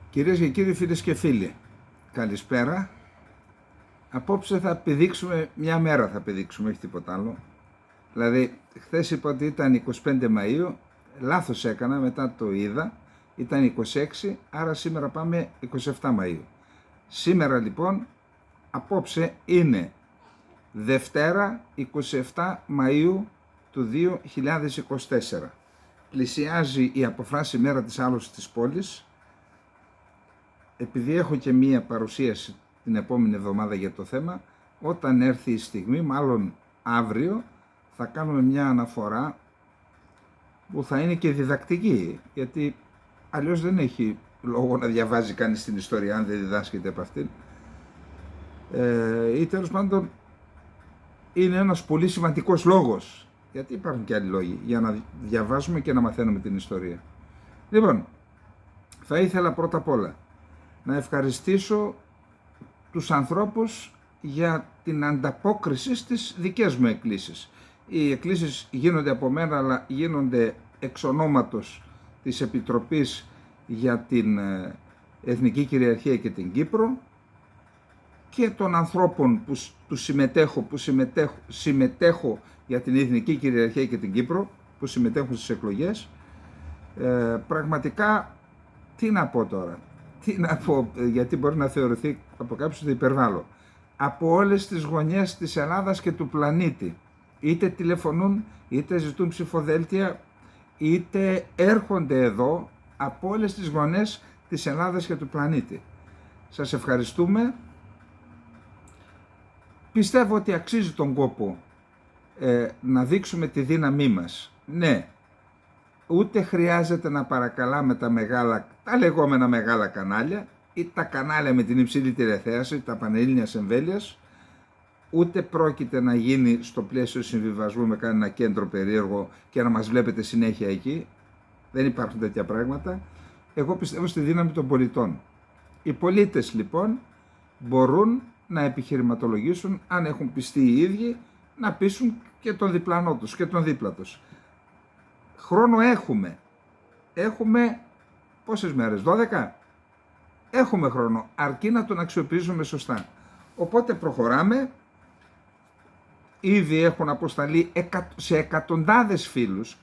Κυρίες και κύριοι, φίλες και φίλοι, καλησπέρα. Απόψε θα πηδήξουμε μια μέρα, όχι τίποτα άλλο. Δηλαδή, χθες είπα ότι ήταν 25 Μαΐου, λάθος έκανα, μετά το είδα, ήταν 26, άρα σήμερα πάμε 27 Μαΐου. Σήμερα λοιπόν, απόψε είναι Δευτέρα 27 Μαΐου του 2024. Πλησιάζει η αποφράση μέρα της άλωσης της πόλης. Επειδή έχω και μία παρουσίαση την επόμενη εβδομάδα για το θέμα, όταν έρθει η στιγμή, μάλλον αύριο, θα κάνουμε μια αναφορά που θα είναι και διδακτική, γιατί αλλιώς δεν έχει λόγο να διαβάζει κανείς την ιστορία αν δεν διδάσκεται από αυτήν. Ή τέλος πάντων είναι ένας πολύ σημαντικός λόγος, γιατί υπάρχουν και άλλοι λόγοι για να διαβάζουμε και να μαθαίνουμε την ιστορία. Λοιπόν, θα ήθελα πρώτα απ' όλα να ευχαριστήσω τους ανθρώπους για την ανταπόκριση στις δικές μου εκκλήσεις. Οι εκκλήσεις γίνονται από μένα, αλλά γίνονται εξ ονόματος της Επιτροπής για την Εθνική Κυριαρχία και την Κύπρο και των ανθρώπων που συμμετέχω για την Εθνική Κυριαρχία και την Κύπρο, που συμμετέχουν στις εκλογές. Πραγματικά, τι να πω τώρα. Γιατί μπορεί να θεωρηθεί από κάποιους ότι υπερβάλλω. Από όλες τις γωνιές της Ελλάδας και του πλανήτη, είτε τηλεφωνούν, είτε ζητούν ψηφοδέλτια, είτε έρχονται εδώ από όλες τις γωνιές της Ελλάδας και του πλανήτη. Σας ευχαριστούμε. Πιστεύω ότι αξίζει τον κόπο να δείξουμε τη δύναμή μας. Ναι. Ούτε χρειάζεται να παρακαλάμε τα λεγόμενα μεγάλα κανάλια ή τα κανάλια με την υψηλή τηλεθέαση, τα πανελλήνιας εμβέλειας, ούτε πρόκειται να γίνει στο πλαίσιο συμβιβασμού με κανένα κέντρο περίεργο και να μας βλέπετε συνέχεια εκεί. Δεν υπάρχουν τέτοια πράγματα. Εγώ πιστεύω στη δύναμη των πολιτών. Οι πολίτες λοιπόν μπορούν να επιχειρηματολογήσουν, αν έχουν πιστεί οι ίδιοι, να πείσουν και τον διπλανό τους και τον δίπλα τους. Χρόνο έχουμε. Έχουμε πόσες μέρες, 12? Έχουμε χρόνο, αρκεί να τον αξιοποιήσουμε σωστά. Οπότε προχωράμε. Ήδη έχουν αποσταλεί σε εκατοντάδες φίλους,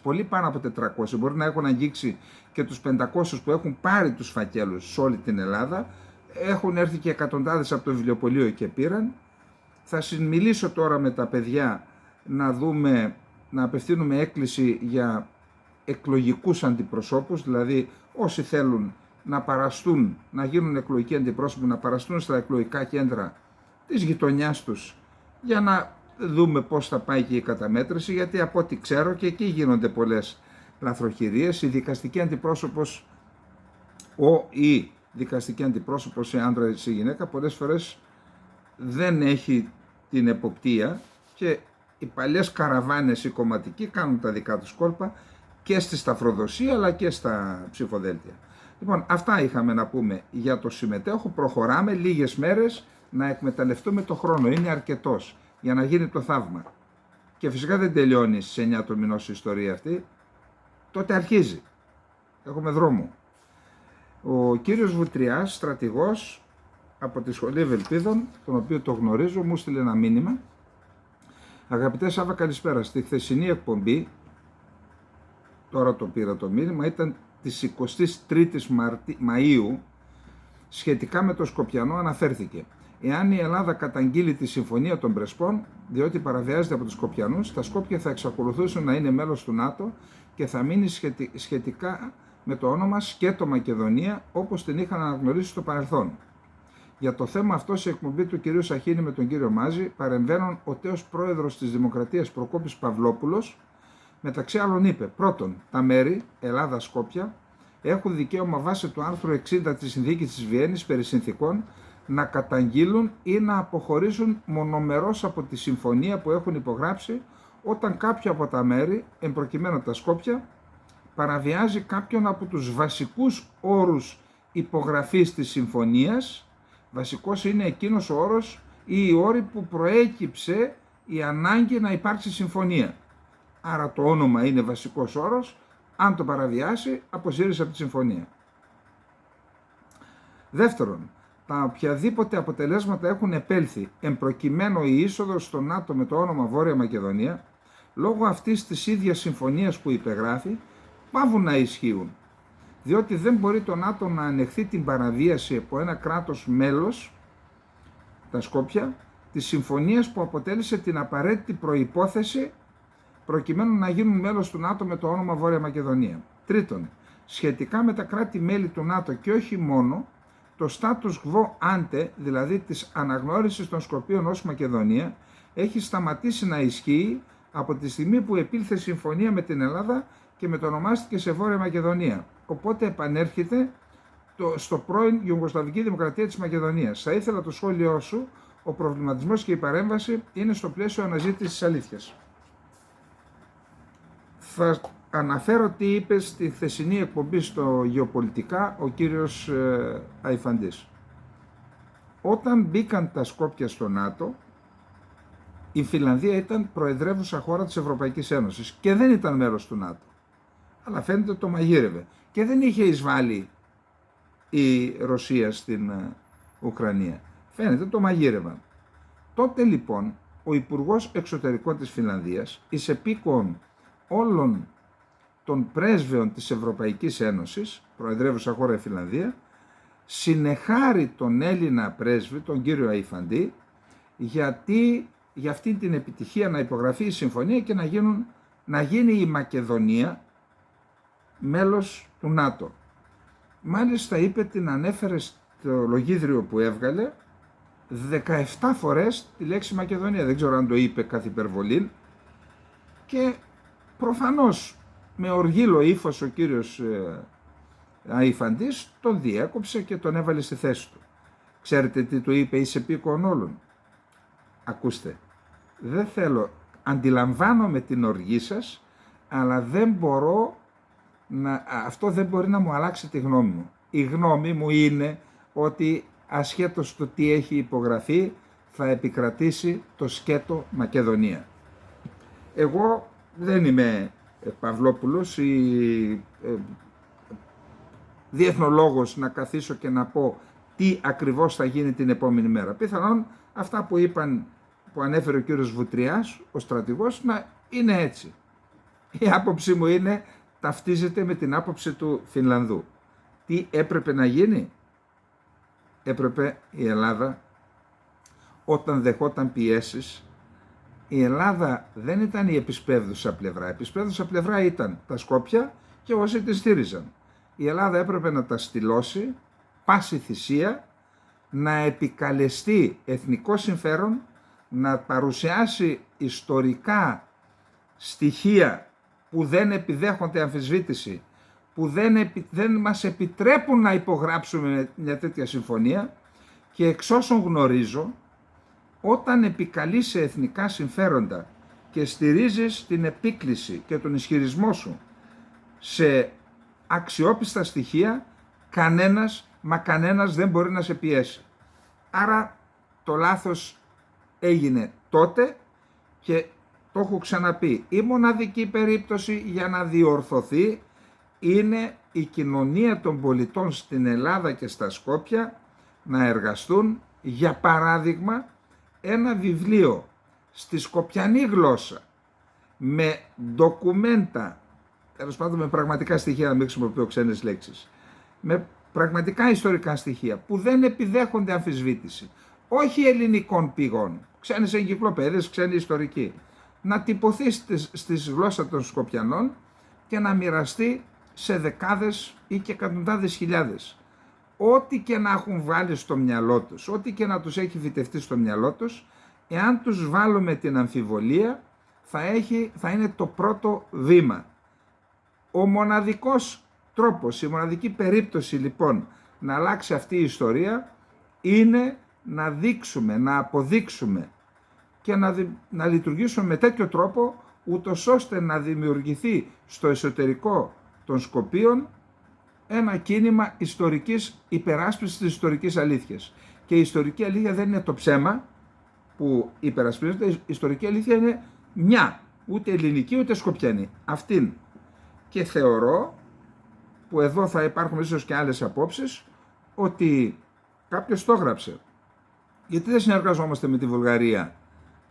πολύ πάνω από 400, μπορεί να έχουν αγγίξει και τους 500 που έχουν πάρει τους φακέλους σε όλη την Ελλάδα. Έχουν έρθει και εκατοντάδες από το βιβλιοπωλείο και πήραν. Θα συνμιλήσω τώρα με τα παιδιά να απευθύνουμε έκκληση για εκλογικούς αντιπροσώπους, δηλαδή όσοι θέλουν να παραστούν, να γίνουν εκλογικοί αντιπρόσωποι, να παραστούν στα εκλογικά κέντρα της γειτονιάς τους, για να δούμε πώς θα πάει και η καταμέτρηση, γιατί από ό,τι ξέρω και εκεί γίνονται πολλές λαθροχειρίες. Η δικαστική αντιπρόσωπος ή δικαστική αντιπρόσωπος σε άντρα ή σε γυναίκα πολλές φορές δεν έχει την εποπτεία και οι παλιές καραβάνες οι κομματικοί κάνουν τα δικά τους κόλπα και στη σταυροδοσία αλλά και στα ψηφοδέλτια. Λοιπόν, αυτά είχαμε να πούμε για το συμμετέχω. Προχωράμε λίγες μέρες να εκμεταλλευτούμε το χρόνο. Είναι αρκετός για να γίνει το θαύμα. Και φυσικά δεν τελειώνει στις 9 του μηνός η ιστορία αυτή. Τότε αρχίζει. Έχουμε δρόμο. Ο κύριος Βουτριάς, στρατηγός από τη Σχολή Ευελπίδων, τον οποίο το γνωρίζω, μου στείλε ένα μήνυμα. Αγαπητέ Σάβα, καλησπέρα. Στη χθεσινή εκπομπή, τώρα το πήρα το μήνυμα, ήταν της 23ης Μαΐου, σχετικά με το Σκοπιανό αναφέρθηκε. Εάν η Ελλάδα καταγγείλει τη Συμφωνία των Πρεσπών, διότι παραβιάζεται από τους Σκοπιανούς, τα Σκόπια θα εξακολουθήσουν να είναι μέλος του ΝΑΤΟ και θα μείνει σχετικά με το όνομα Σκέτο Μακεδονία, όπως την είχαν αναγνωρίσει στο παρελθόν. Για το θέμα αυτό, σε εκπομπή του κυρίου Σαχίνη με τον κύριο Μάζη, παρεμβαίνουν ο τέος πρόεδρος της Δημοκρατίας Προκόπης Παυλόπουλος. Μεταξύ άλλων είπε: πρώτον, τα μέρη Ελλάδα-Σκόπια έχουν δικαίωμα βάσει του άρθρου 60 της Συνθήκης της Βιέννης περί συνθηκών να καταγγείλουν ή να αποχωρήσουν μονομερώς από τη συμφωνία που έχουν υπογράψει όταν κάποιο από τα μέρη, εμπροκειμένου τα Σκόπια, παραβιάζει κάποιον από τους βασικούς όρους υπογραφής της συμφωνίας. Βασικός είναι εκείνος ο όρος ή οι όροι που προέκυψε η ανάγκη να υπάρξει συμφωνία. Άρα το όνομα είναι βασικός όρος, αν το παραβιάσει αποσύρεις από τη συμφωνία. Δεύτερον, τα οποιαδήποτε αποτελέσματα έχουν επέλθει εμπροκειμένου η είσοδος στο ΝΑΤΟ με το όνομα Βόρεια Μακεδονία, λόγω αυτής της ίδιας συμφωνίας που υπεγράφει, πάβουν να ισχύουν. Διότι δεν μπορεί το ΝΑΤΟ να ανεχθεί την παραβίαση από ένα κράτος μέλος, τα Σκόπια, της συμφωνίας που αποτέλεσε την απαραίτητη προϋπόθεση προκειμένου να γίνουν μέλος του ΝΑΤΟ με το όνομα Βόρεια Μακεδονία. Τρίτον, σχετικά με τα κράτη-μέλη του ΝΑΤΟ και όχι μόνο, το status quo ante, δηλαδή της αναγνώρισης των Σκοπίων ως Μακεδονία, έχει σταματήσει να ισχύει από τη στιγμή που επήλθε συμφωνία με την Ελλάδα και μετονομάστηκε σε Βόρεια Μακεδονία. Οπότε επανέρχεται στο πρώην Ιουγκοσλαβική Δημοκρατία της Μακεδονίας. Θα ήθελα το σχόλιο σου, ο προβληματισμός και η παρέμβαση είναι στο πλαίσιο αναζήτησης της αλήθειας. Θα αναφέρω τι είπε στη χθεσινή εκπομπή στο Γεωπολιτικά ο κύριος Αϊφαντής. Όταν μπήκαν τα Σκόπια στο ΝΑΤΟ, η Φινλανδία ήταν προεδρεύουσα χώρα της Ευρωπαϊκής Ένωσης και δεν ήταν μέρος του ΝΑΤΟ. Αλλά φαίνεται το μαγείρευε και δεν είχε εισβάλει η Ρωσία στην Ουκρανία. Φαίνεται το μαγείρευαν. Τότε λοιπόν ο Υπουργός Εξωτερικών της Φινλανδίας, εις επίκον όλων των πρέσβεων της Ευρωπαϊκής Ένωσης, προεδρεύουσα χώρα η Φινλανδία, συνεχάρει τον Έλληνα πρέσβη, τον κύριο Αϊφαντή, για αυτή την επιτυχία να υπογραφεί η συμφωνία και να γίνει η Μακεδονία μέλος του ΝΑΤΟ. Μάλιστα είπε, την ανέφερε στο λογίδριο που έβγαλε 17 φορές τη λέξη Μακεδονία. Δεν ξέρω αν το είπε καθ' υπερβολή, και προφανώς με οργήλο ύφος ο κύριος Αϊφαντής τον διέκοψε και τον έβαλε στη θέση του. Ξέρετε τι του είπε, είσαι επίκον όλων? Ακούστε, δεν θέλω, αντιλαμβάνομαι την οργή σας, αλλά δεν μπορώ αυτό δεν μπορεί να μου αλλάξει τη γνώμη μου. Η γνώμη μου είναι ότι ασχέτως το τι έχει υπογραφεί, θα επικρατήσει το σκέτο Μακεδονία. Εγώ δεν είμαι Παυλόπουλος ή διεθνολόγος να καθίσω και να πω τι ακριβώς θα γίνει την επόμενη μέρα. Πιθανόν αυτά που ανέφερε ο κύριος Βουτριάς, ο στρατηγός, να είναι έτσι. Η άποψή μου ταυτίζεται με την άποψη του Φινλανδού. Τι έπρεπε να γίνει? Έπρεπε η Ελλάδα, όταν δεχόταν πιέσεις, η Ελλάδα δεν ήταν η επισπεύδουσα πλευρά. Η επισπεύδουσα πλευρά ήταν τα Σκόπια και όσοι τη στήριζαν. Η Ελλάδα έπρεπε να τα στυλώσει πάση θυσία, να επικαλεστεί εθνικό συμφέρον, να παρουσιάσει ιστορικά στοιχεία που δεν επιδέχονται αμφισβήτηση, που δεν μας επιτρέπουν να υπογράψουμε μια τέτοια συμφωνία, και εξ όσων γνωρίζω, όταν επικαλείς σε εθνικά συμφέροντα και στηρίζεις την επίκληση και τον ισχυρισμό σου σε αξιόπιστα στοιχεία, κανένας δεν μπορεί να σε πιέσει. Άρα το λάθος έγινε τότε και το έχω ξαναπεί. Η μοναδική περίπτωση για να διορθωθεί είναι η κοινωνία των πολιτών στην Ελλάδα και στα Σκόπια να εργαστούν, για παράδειγμα, ένα βιβλίο στη σκοπιανή γλώσσα με ντοκουμέντα, τέλος πάντων με πραγματικά στοιχεία, να μην χρησιμοποιώ ξένες λέξεις, με πραγματικά ιστορικά στοιχεία που δεν επιδέχονται αμφισβήτηση, όχι ελληνικών πηγών, ξένες εγκυκλοπαίδειες, ξένοι ιστορικοί, να τυπωθεί στη γλώσσα των Σκοπιανών και να μοιραστεί σε δεκάδες ή και εκατοντάδες χιλιάδες. Ό,τι και να έχουν βάλει στο μυαλό τους, ό,τι και να τους έχει φυτευτεί στο μυαλό τους, εάν τους βάλουμε την αμφιβολία, θα είναι το πρώτο βήμα. Ο μοναδικός τρόπος, η μοναδική περίπτωση λοιπόν να αλλάξει αυτή η ιστορία είναι να δείξουμε, να αποδείξουμε και να λειτουργήσουμε με τέτοιο τρόπο, ούτως ώστε να δημιουργηθεί στο εσωτερικό των Σκοπίων ένα κίνημα ιστορικής υπεράσπισης της ιστορικής αλήθειας. Και η ιστορική αλήθεια δεν είναι το ψέμα που υπερασπίζεται, η ιστορική αλήθεια είναι μια, ούτε ελληνική ούτε σκοπιανή, αυτήν. Και θεωρώ, που εδώ θα υπάρχουν ίσως και άλλες απόψεις, ότι Κάποιος το έγραψε. Γιατί δεν συνεργαζόμαστε με τη Βουλγαρία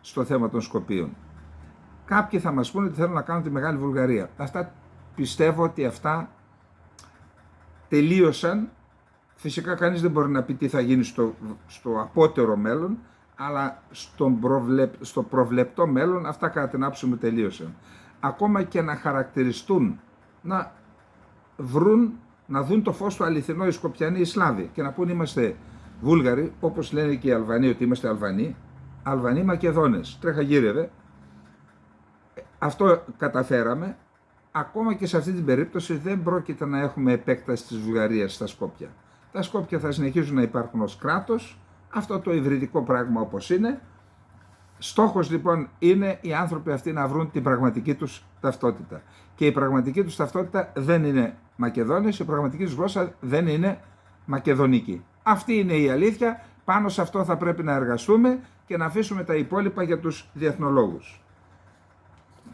στο θέμα των Σκοπίων? Κάποιοι θα μας πούνε ότι θέλουν να κάνουν τη Μεγάλη Βουλγαρία. Αυτά πιστεύω ότι αυτά τελείωσαν. Φυσικά κανείς δεν μπορεί να πει τι θα γίνει στο απότερο μέλλον, αλλά στο προβλεπτό μέλλον αυτά κατά την άποψη μου τελείωσαν. Ακόμα και να χαρακτηριστούν, να δουν το φως του αληθινό οι Σκοπιανοί οι Σλάβοι και να πούν είμαστε Βούλγαροι, όπως λένε και οι Αλβανοί ότι είμαστε Αλβανοί Μακεδόνες, τρέχα γύρευε. Αυτό καταφέραμε. Ακόμα και σε αυτή την περίπτωση δεν πρόκειται να έχουμε επέκταση της Βουλγαρίας στα Σκόπια. Τα Σκόπια θα συνεχίζουν να υπάρχουν ως κράτος, αυτό το υβριδικό πράγμα όπως είναι. Στόχος λοιπόν είναι οι άνθρωποι αυτοί να βρουν την πραγματική τους ταυτότητα. Και η πραγματική τους ταυτότητα δεν είναι Μακεδόνες, η πραγματική τους γλώσσα δεν είναι μακεδονική. Αυτή είναι η αλήθεια, πάνω σε αυτό θα πρέπει να εργαστούμε και να αφήσουμε τα υπόλοιπα για τους διεθνολόγους.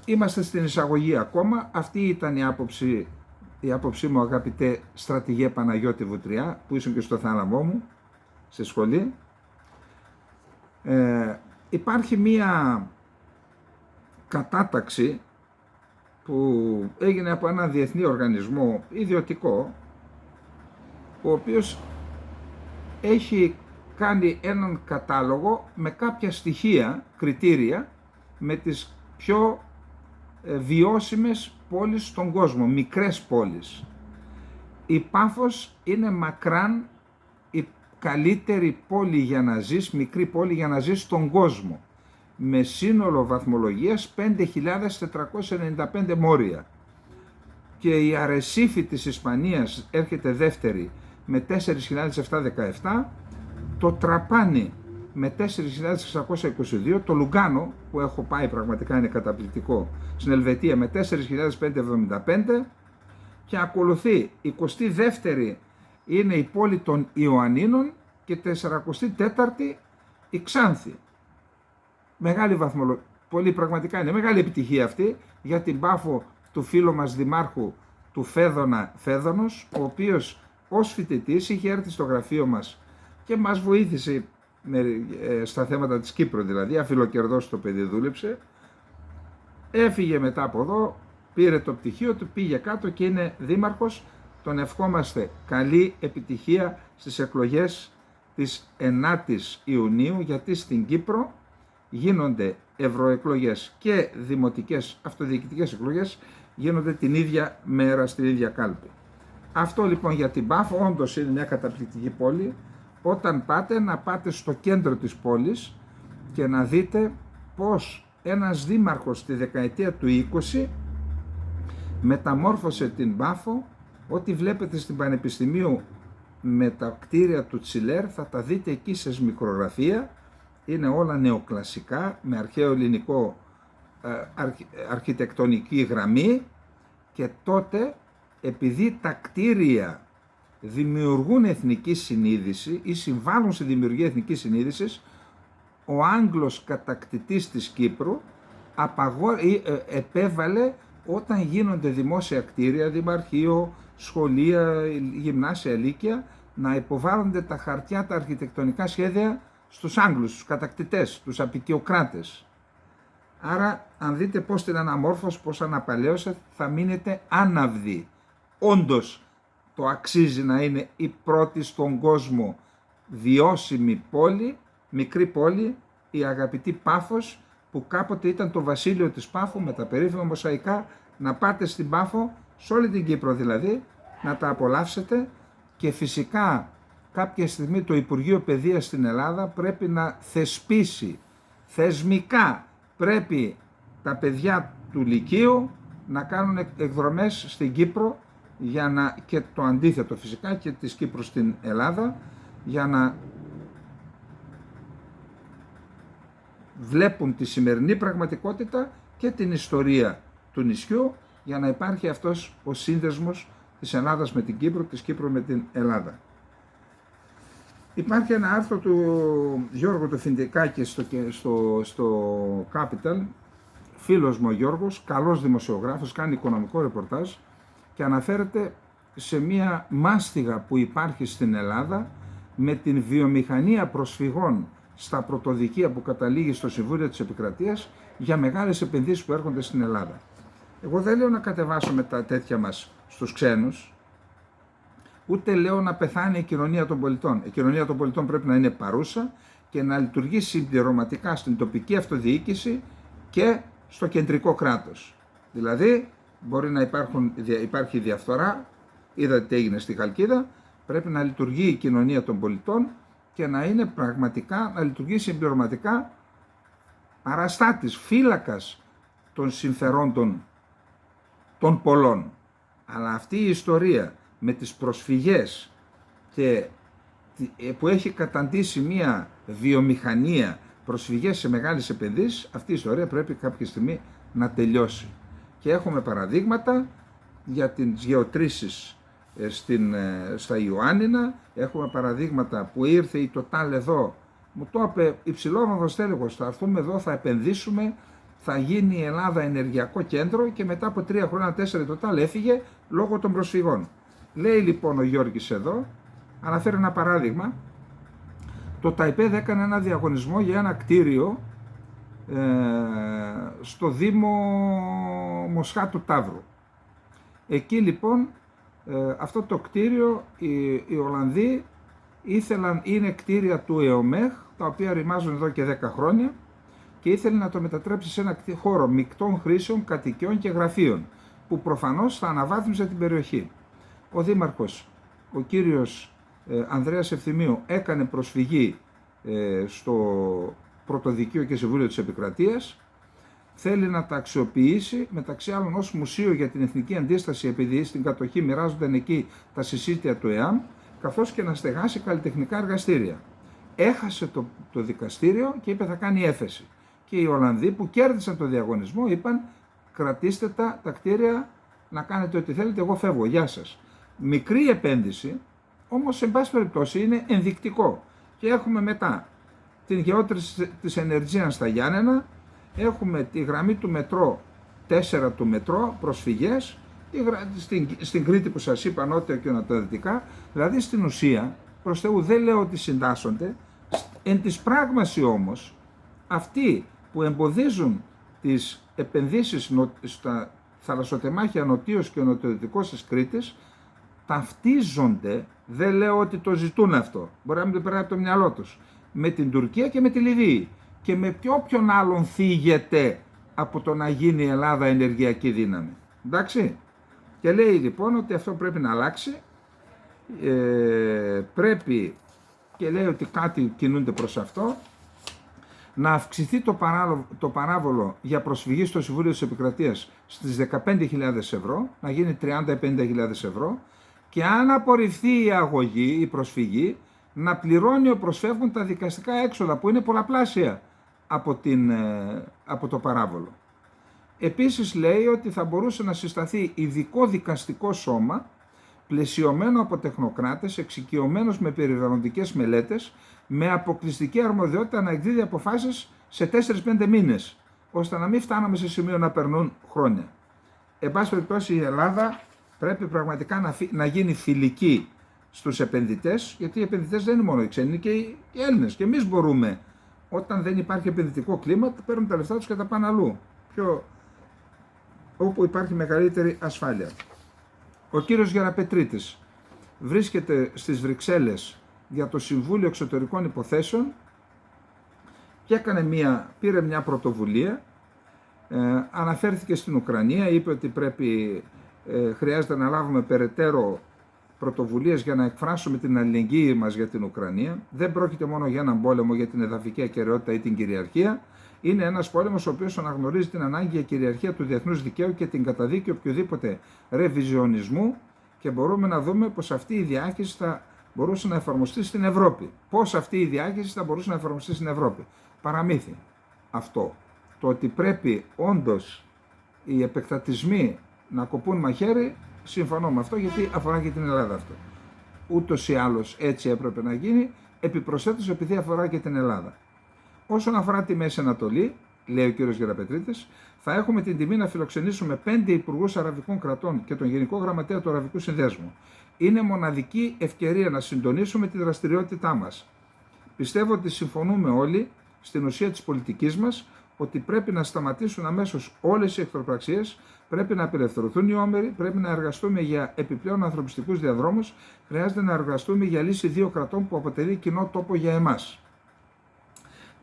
Είμαστε στην εισαγωγή ακόμα, αυτή ήταν η άποψή μου αγαπητέ στρατηγέ Παναγιώτη Βουτριά, που ήσουν και στο θάλαμό μου, στη σχολή. Υπάρχει μία κατάταξη που έγινε από ένα διεθνή οργανισμό ιδιωτικό, ο οποίος έχει κάνει έναν κατάλογο με κάποια στοιχεία, κριτήρια, με τις πιο βιώσιμες πόλεις στον κόσμο, μικρές πόλεις. Η Πάφος είναι μακράν η καλύτερη πόλη για να ζεις, μικρή πόλη για να ζεις στον κόσμο, με σύνολο βαθμολογίας 5.495 μόρια. Και η Αρεσίφη της Ισπανίας έρχεται δεύτερη με 4.717, το Τραπάνι με 4.622, το Λουγκάνο που έχω πάει, πραγματικά είναι καταπληκτικό, στην Ελβετία με 4.575, και ακολουθεί 22η είναι η πόλη των Ιωαννίνων και 44η η Ξάνθη. Μεγάλη βαθμολογία, πολύ πραγματικά είναι μεγάλη επιτυχία αυτή για την Πάφο του φίλου μας δημάρχου του Φέδωνα Φέδωνος, ο οποίος ως φοιτητής είχε έρθει στο γραφείο μας και μας βοήθησε στα θέματα της Κύπρου, δηλαδή αφιλοκερδός το παιδί δούλεψε, έφυγε μετά από εδώ, πήρε το πτυχίο του, πήγε κάτω και είναι δήμαρχος. Τον ευχόμαστε καλή επιτυχία στις εκλογές της 9ης Ιουνίου, γιατί στην Κύπρο γίνονται ευρωεκλογές και δημοτικές αυτοδιοικητικές εκλογές, γίνονται την ίδια μέρα στην ίδια κάλπη. Αυτό λοιπόν για την Πάφο, όντως είναι μια καταπληκτική πόλη. Όταν πάτε, να πάτε στο κέντρο της πόλης και να δείτε πως ένας δήμαρχος στη δεκαετία του 20 μεταμόρφωσε την Πάφο. Ό,τι βλέπετε στην Πανεπιστημίου με τα κτίρια του Τσιλέρ θα τα δείτε εκεί σε μικρογραφία. Είναι όλα νεοκλασικά, με αρχαίο ελληνικό αρχιτεκτονική γραμμή, και τότε επειδή τα κτίρια δημιουργούν εθνική συνείδηση ή συμβάλλουν στη δημιουργία εθνικής συνείδησης, ο Άγγλος κατακτητής της Κύπρου επέβαλε όταν γίνονται δημόσια κτίρια, δημαρχείο, σχολεία, γυμνάσια, λύκεια, να υποβάλλονται τα χαρτιά, τα αρχιτεκτονικά σχέδια στους Άγγλους, στους κατακτητές, τους απικιοκράτες. Άρα, αν δείτε πώς την αναμόρφωσε, πώς αναπαλαίωσε, θα μείνετε άναυδοι. Όντως, το αξίζει να είναι η πρώτη στον κόσμο βιώσιμη πόλη, μικρή πόλη, η αγαπητή Πάφος, που κάποτε ήταν το βασίλειο της Πάφου με τα περίφημα μοσαϊκά. Να πάτε στην Πάφο, σε όλη την Κύπρο δηλαδή, να τα απολαύσετε, και φυσικά κάποια στιγμή το Υπουργείο Παιδείας στην Ελλάδα πρέπει να θεσπίσει θεσμικά, πρέπει τα παιδιά του Λυκείου να κάνουν εκδρομές στην Κύπρο, και το αντίθετο φυσικά, και της Κύπρου στην Ελλάδα, για να βλέπουν τη σημερινή πραγματικότητα και την ιστορία του νησιού, για να υπάρχει αυτός ο σύνδεσμος της Ελλάδας με την Κύπρο, της Κύπρου με την Ελλάδα. Υπάρχει ένα άρθρο του Γιώργου του Φιντικάκη στο Capital, φίλος μου ο Γιώργος, καλός δημοσιογράφος, κάνει οικονομικό ρεπορτάζ και αναφέρεται σε μία μάστιγα που υπάρχει στην Ελλάδα με την βιομηχανία προσφυγών στα πρωτοδικεία που καταλήγει στο Συμβούλιο της Επικρατείας για μεγάλες επενδύσεις που έρχονται στην Ελλάδα. Εγώ δεν λέω να κατεβάσουμε τα τέτοια μας στους ξένους, ούτε λέω να πεθάνει η κοινωνία των πολιτών. Η κοινωνία των πολιτών πρέπει να είναι παρούσα και να λειτουργεί συμπληρωματικά στην τοπική αυτοδιοίκηση και στο κεντρικό κράτος. Δηλαδή, μπορεί να υπάρχει διαφθορά, είδατε τι έγινε στη Χαλκίδα, πρέπει να λειτουργεί η κοινωνία των πολιτών και να είναι πραγματικά, να λειτουργεί συμπληρωματικά παραστάτης, φύλακας των συμφερόντων των πολλών. Αλλά αυτή η ιστορία με τις προσφυγές και που έχει καταντήσει μια βιομηχανία προσφυγές σε μεγάλες επενδύσεις, αυτή η ιστορία πρέπει κάποια στιγμή να τελειώσει. Και έχουμε παραδείγματα για τις γεωτρήσεις στα Ιωάννινα, έχουμε παραδείγματα που ήρθε η Total εδώ, μου το είπε υψηλόβαθμος τέλεχος, θα έρθουμε εδώ, θα επενδύσουμε, θα γίνει η Ελλάδα ενεργειακό κέντρο, και μετά από 3 χρόνια, 4 Total έφυγε λόγω των προσφυγών. Λέει λοιπόν ο Γιώργης εδώ, αναφέρει ένα παράδειγμα, το ΤΑΙΠΕΔ έκανε ένα διαγωνισμό για ένα κτίριο στο Δήμο Μοσχάτου Ταύρου. Εκεί λοιπόν αυτό το κτίριο οι Ολλανδοί ήθελαν, είναι κτίρια του ΕΟΜΕΧ, τα οποία ρημάζουν εδώ και 10 χρόνια, και ήθελε να το μετατρέψει σε ένα χώρο μεικτών χρήσεων, κατοικιών και γραφείων, που προφανώς θα αναβάθμιζε την περιοχή. Ο Δήμαρχος, ο κύριος Ανδρέας Ευθυμίου, έκανε προσφυγή στο Πρωτοδικείο και Συμβούλιο της Επικρατείας, θέλει να τα αξιοποιήσει, μεταξύ άλλων ως μουσείο για την εθνική αντίσταση, επειδή στην κατοχή μοιράζονταν εκεί τα συσίτια του ΕΑΜ, καθώς και να στεγάσει καλλιτεχνικά εργαστήρια. Έχασε το δικαστήριο και είπε θα κάνει έφεση. Και οι Ολλανδοί που κέρδισαν το διαγωνισμό είπαν κρατήστε τα κτίρια, να κάνετε ό,τι θέλετε, εγώ φεύγω, γεια σας. Μικρή επένδυση, όμως σε πάση περιπτώσει είναι ενδεικτικό. Και έχουμε μετά την γεώτρηση της Ενεργείας στα Γιάννενα, έχουμε τη γραμμή του μετρό, 4 του μετρό, προσφυγές, στην Κρήτη που σας είπα, νότια και ανατολικά. Δηλαδή στην ουσία, προς Θεού δεν λέω ότι συντάσσονται, εν της πράγμαση όμως, αυτοί που εμποδίζουν τις επενδύσεις στα θαλασσοτεμάχια νοτίως και νοτιοδυτικός της Κρήτης, ταυτίζονται, δεν λέω ότι το ζητούν αυτό, μπορεί να μην το περνάει από το μυαλό τους, με την Τουρκία και με τη Λιβύη. Και με ποιον άλλον θίγεται από το να γίνει η Ελλάδα ενεργειακή δύναμη. Εντάξει. Και λέει λοιπόν ότι αυτό πρέπει να αλλάξει, πρέπει, και λέει ότι κάτι κινούνται προς αυτό, να αυξηθεί το παράβολο για προσφυγή στο Συμβούλιο της Επικρατείας στις 15.000 ευρώ, να γίνει 30-50.000 ευρώ, και αν απορριφθεί η αγωγή, η προσφυγή, να πληρώνει ο προσφεύγων τα δικαστικά έξοδα που είναι πολλαπλάσια από το παράβολο. Επίσης λέει ότι θα μπορούσε να συσταθεί ειδικό δικαστικό σώμα, πλαισιωμένο από τεχνοκράτες, εξοικειωμένος με περιβαλλοντικές μελέτες, με αποκλειστική αρμοδιότητα να εκδίδει αποφάσεις σε 4-5 μήνες, ώστε να μην φτάνουμε σε σημείο να περνούν χρόνια. Εν πάση περιπτώσει η Ελλάδα πρέπει πραγματικά να γίνει φιλική στους επενδυτές, γιατί οι επενδυτές δεν είναι μόνο οι ξένοι, είναι και οι Έλληνες. Και εμείς μπορούμε, όταν δεν υπάρχει επενδυτικό κλίμα, παίρνουν τα λεφτά τους και τα πάνε αλλού, όπου υπάρχει μεγαλύτερη ασφάλεια. Ο κύριος Γεραπετρίτης βρίσκεται στις Βρυξέλλες για το Συμβούλιο Εξωτερικών Υποθέσεων και πήρε μια πρωτοβουλία, αναφέρθηκε στην Ουκρανία, είπε ότι χρειάζεται να λάβουμε περαιτέρω πρωτοβουλίες για να εκφράσουμε την αλληλεγγύη μας για την Ουκρανία. Δεν πρόκειται μόνο για έναν πόλεμο για την εδαφική ακεραιότητα ή την κυριαρχία. Είναι ένας πόλεμος ο οποίος αναγνωρίζει την ανάγκη για κυριαρχία του διεθνούς δικαίου και την καταδίκη οποιοδήποτε ρεβιζιονισμού, και μπορούμε να δούμε πως αυτή η διάχυση θα μπορούσε να εφαρμοστεί στην Ευρώπη. Πώς αυτή η διάχυση θα μπορούσε να εφαρμοστεί στην Ευρώπη. Παραμύθι αυτό. Το ότι πρέπει όντως οι επεκτατισμοί να κοπούν μαχαίρι, συμφωνώ με αυτό, γιατί αφορά και την Ελλάδα αυτό. Ούτως ή άλλως έτσι έπρεπε να γίνει, επιπροσθέτως επειδή αφορά και την Ελλάδα. Όσον αφορά τη Μέση Ανατολή, λέει ο κύριος Γεραπετρίτης, θα έχουμε την τιμή να φιλοξενήσουμε 5 υπουργούς αραβικών κρατών και τον Γενικό Γραμματέα του Αραβικού Συνδέσμου. Είναι μοναδική ευκαιρία να συντονίσουμε τη δραστηριότητά μας. Πιστεύω ότι συμφωνούμε όλοι στην ουσία της πολιτικής μας ότι πρέπει να σταματήσουν αμέσως όλες οι εχθροπραξίες, πρέπει να απελευθερωθούν οι όμεροι, πρέπει να εργαστούμε για επιπλέον ανθρωπιστικούς διαδρόμους, χρειάζεται να εργαστούμε για λύση 2 κρατών που αποτελεί κοινό τόπο για εμάς.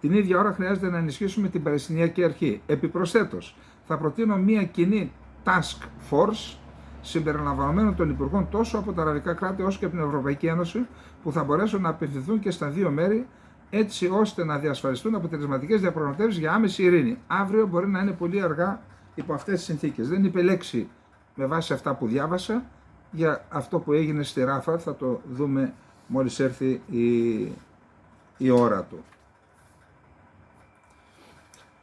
Την ίδια ώρα χρειάζεται να ενισχύσουμε την Παλαιστινιακή Αρχή. Επιπροσθέτως, θα προτείνω μια κοινή task force συμπεριλαμβανομένων των υπουργών τόσο από τα αραβικά κράτη όσο και από την Ευρωπαϊκή Ένωση, που θα μπορέσουν να απευθυνθούν και στα 2 μέρη, έτσι ώστε να διασφαλιστούν αποτελεσματικές διαπραγματεύσεις για άμεση ειρήνη. Αύριο μπορεί να είναι πολύ αργά υπό αυτές τις συνθήκες. Δεν είπε λέξη με βάση αυτά που διάβασα για αυτό που έγινε στη Ράφα. Θα το δούμε μόλις έρθει η ώρα του.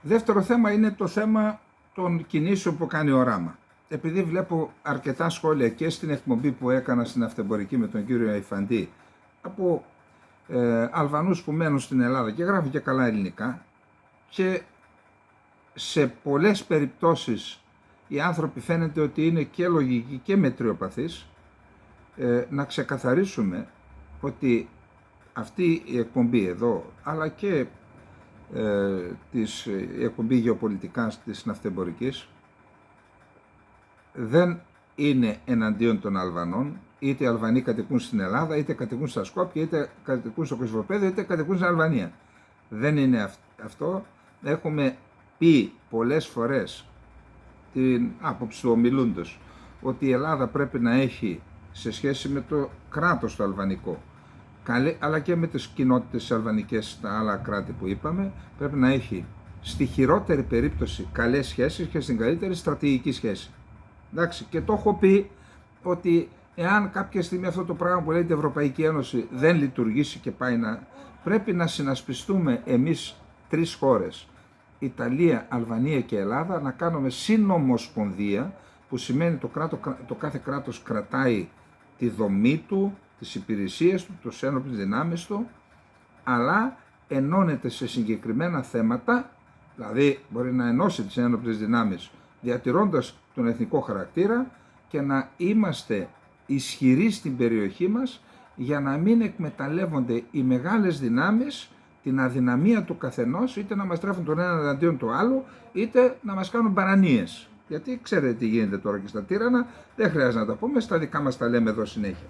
Δεύτερο θέμα είναι το θέμα των κινήσεων που κάνει ο Ράμα. Επειδή βλέπω αρκετά σχόλια και στην εκπομπή που έκανα στην Αυτεμπορική με τον κύριο Αϊφαντή από Αλβανούς που μένουν στην Ελλάδα και γράφουν και καλά ελληνικά, και σε πολλές περιπτώσεις οι άνθρωποι φαίνεται ότι είναι και λογικοί και μετριοπαθείς, να ξεκαθαρίσουμε ότι αυτή η εκπομπή εδώ, αλλά και η εκπομπή γεωπολιτικά της Ναυτεμπορικής, δεν είναι εναντίον των Αλβανών, είτε οι Αλβανοί κατοικούν στην Ελλάδα, είτε κατοικούν στα Σκόπια, είτε κατοικούν στο Κωσυφοπαίδιο, είτε κατοικούν στην Αλβανία. Δεν είναι αυτό. Έχουμε πει πολλές φορές την άποψη του ομιλούντος ότι η Ελλάδα πρέπει να έχει, σε σχέση με το κράτος το αλβανικό, αλλά και με τις κοινότητες αλβανικές στα άλλα κράτη που είπαμε, πρέπει να έχει στη χειρότερη περίπτωση καλές σχέσεις και στην καλύτερη στρατηγική σχέση. Εντάξει, και το έχω πει ότι εάν κάποια στιγμή αυτό το πράγμα που λέγεται Ευρωπαϊκή Ένωση δεν λειτουργήσει και πάει πρέπει να συνασπιστούμε εμείς 3 χώρες, Ιταλία, Αλβανία και Ελλάδα, να κάνουμε συνομοσπονδία, που σημαίνει το κάθε κράτος κρατάει τη δομή του, τις υπηρεσίες του, τους ένοπλες δυνάμεις του, αλλά ενώνεται σε συγκεκριμένα θέματα, δηλαδή μπορεί να ενώσει τις ένοπλες δυνάμεις διατηρώντας τον εθνικό χαρακτήρα και να είμαστε ισχυροί στην περιοχή μας για να μην εκμεταλλεύονται οι μεγάλες δυνάμεις την αδυναμία του καθενός, είτε να μας τρέφουν τον έναν εναντίον του άλλου, είτε να μας κάνουν παρανίες. Γιατί ξέρετε τι γίνεται τώρα και στα τύρανα, δεν χρειάζεται να τα πούμε, στα δικά μας τα λέμε εδώ συνέχεια.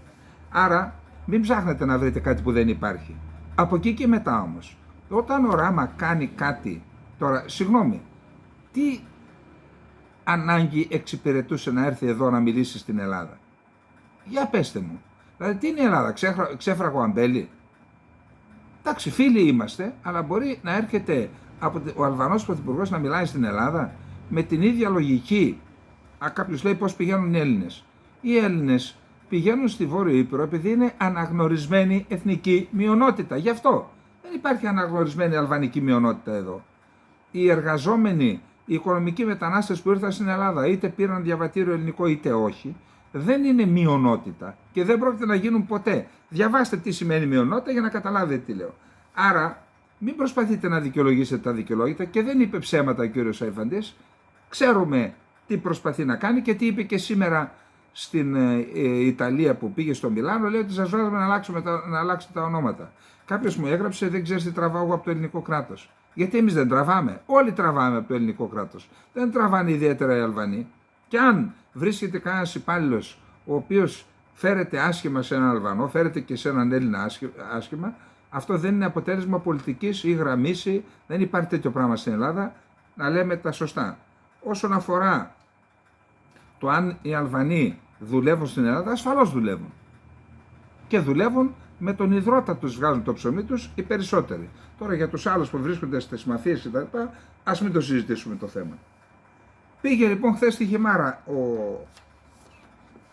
Άρα μην ψάχνετε να βρείτε κάτι που δεν υπάρχει. Από εκεί και μετά όμως, όταν ο Ράμα κάνει κάτι, τώρα συγγνώμη, τι ανάγκη εξυπηρετούσε να έρθει εδώ να μιλήσει στην Ελλάδα? Για πέστε μου. Δηλαδή τι είναι η Ελλάδα, ξέφραγο αμπέλι? Εντάξει, φίλοι είμαστε, αλλά μπορεί να έρχεται ο Αλβανός Πρωθυπουργός να μιλάει στην Ελλάδα με την ίδια λογική. Κάποιος λέει πώς πηγαίνουν οι Έλληνες. Οι Έλληνες πηγαίνουν στη Βόρειο Ήπειρο επειδή είναι αναγνωρισμένη εθνική μειονότητα. Γι' αυτό δεν υπάρχει αναγνωρισμένη αλβανική μειονότητα εδώ. Οι εργαζόμενοι, οι οικονομικοί μετανάστες που ήρθαν στην Ελλάδα, είτε πήραν διαβατήριο ελληνικό είτε όχι, δεν είναι μειονότητα και δεν πρόκειται να γίνουν ποτέ. Διαβάστε τι σημαίνει μειονότητα για να καταλάβετε τι λέω. Άρα μην προσπαθείτε να δικαιολογήσετε τα δικαιολόγητα, και δεν είπε ψέματα ο κύριος Αϊφαντής. Ξέρουμε τι προσπαθεί να κάνει και τι είπε και σήμερα στην Ιταλία που πήγε στο Μιλάνο. Λέει ότι σας βάζουμε να αλλάξετε τα ονόματα. Κάποιος μου έγραψε, δεν ξέρεις τι τραβάω από το ελληνικό κράτος. Γιατί εμείς δεν τραβάμε. Όλοι τραβάμε από το ελληνικό κράτος. Δεν τραβάνε ιδιαίτερα οι Αλβανοί. Και αν βρίσκεται κανένας υπάλληλος ο οποίος φέρεται άσχημα σε έναν Αλβανό, φέρεται και σε έναν Έλληνα άσχημα, αυτό δεν είναι αποτέλεσμα πολιτικής ή γραμμής. Δεν υπάρχει τέτοιο πράγμα στην Ελλάδα, να λέμε τα σωστά. Όσον αφορά το αν οι Αλβανοί δουλεύουν στην Ελλάδα, ασφαλώς δουλεύουν. Και δουλεύουν με τον υδρότα τους, βγάζουν το ψωμί τους οι περισσότεροι. Τώρα για τους άλλους που βρίσκονται στις μαφίες και τα λοιπά, ας μην το συζητήσουμε το θέμα. Πήγε λοιπόν χθες στη Χιμάρα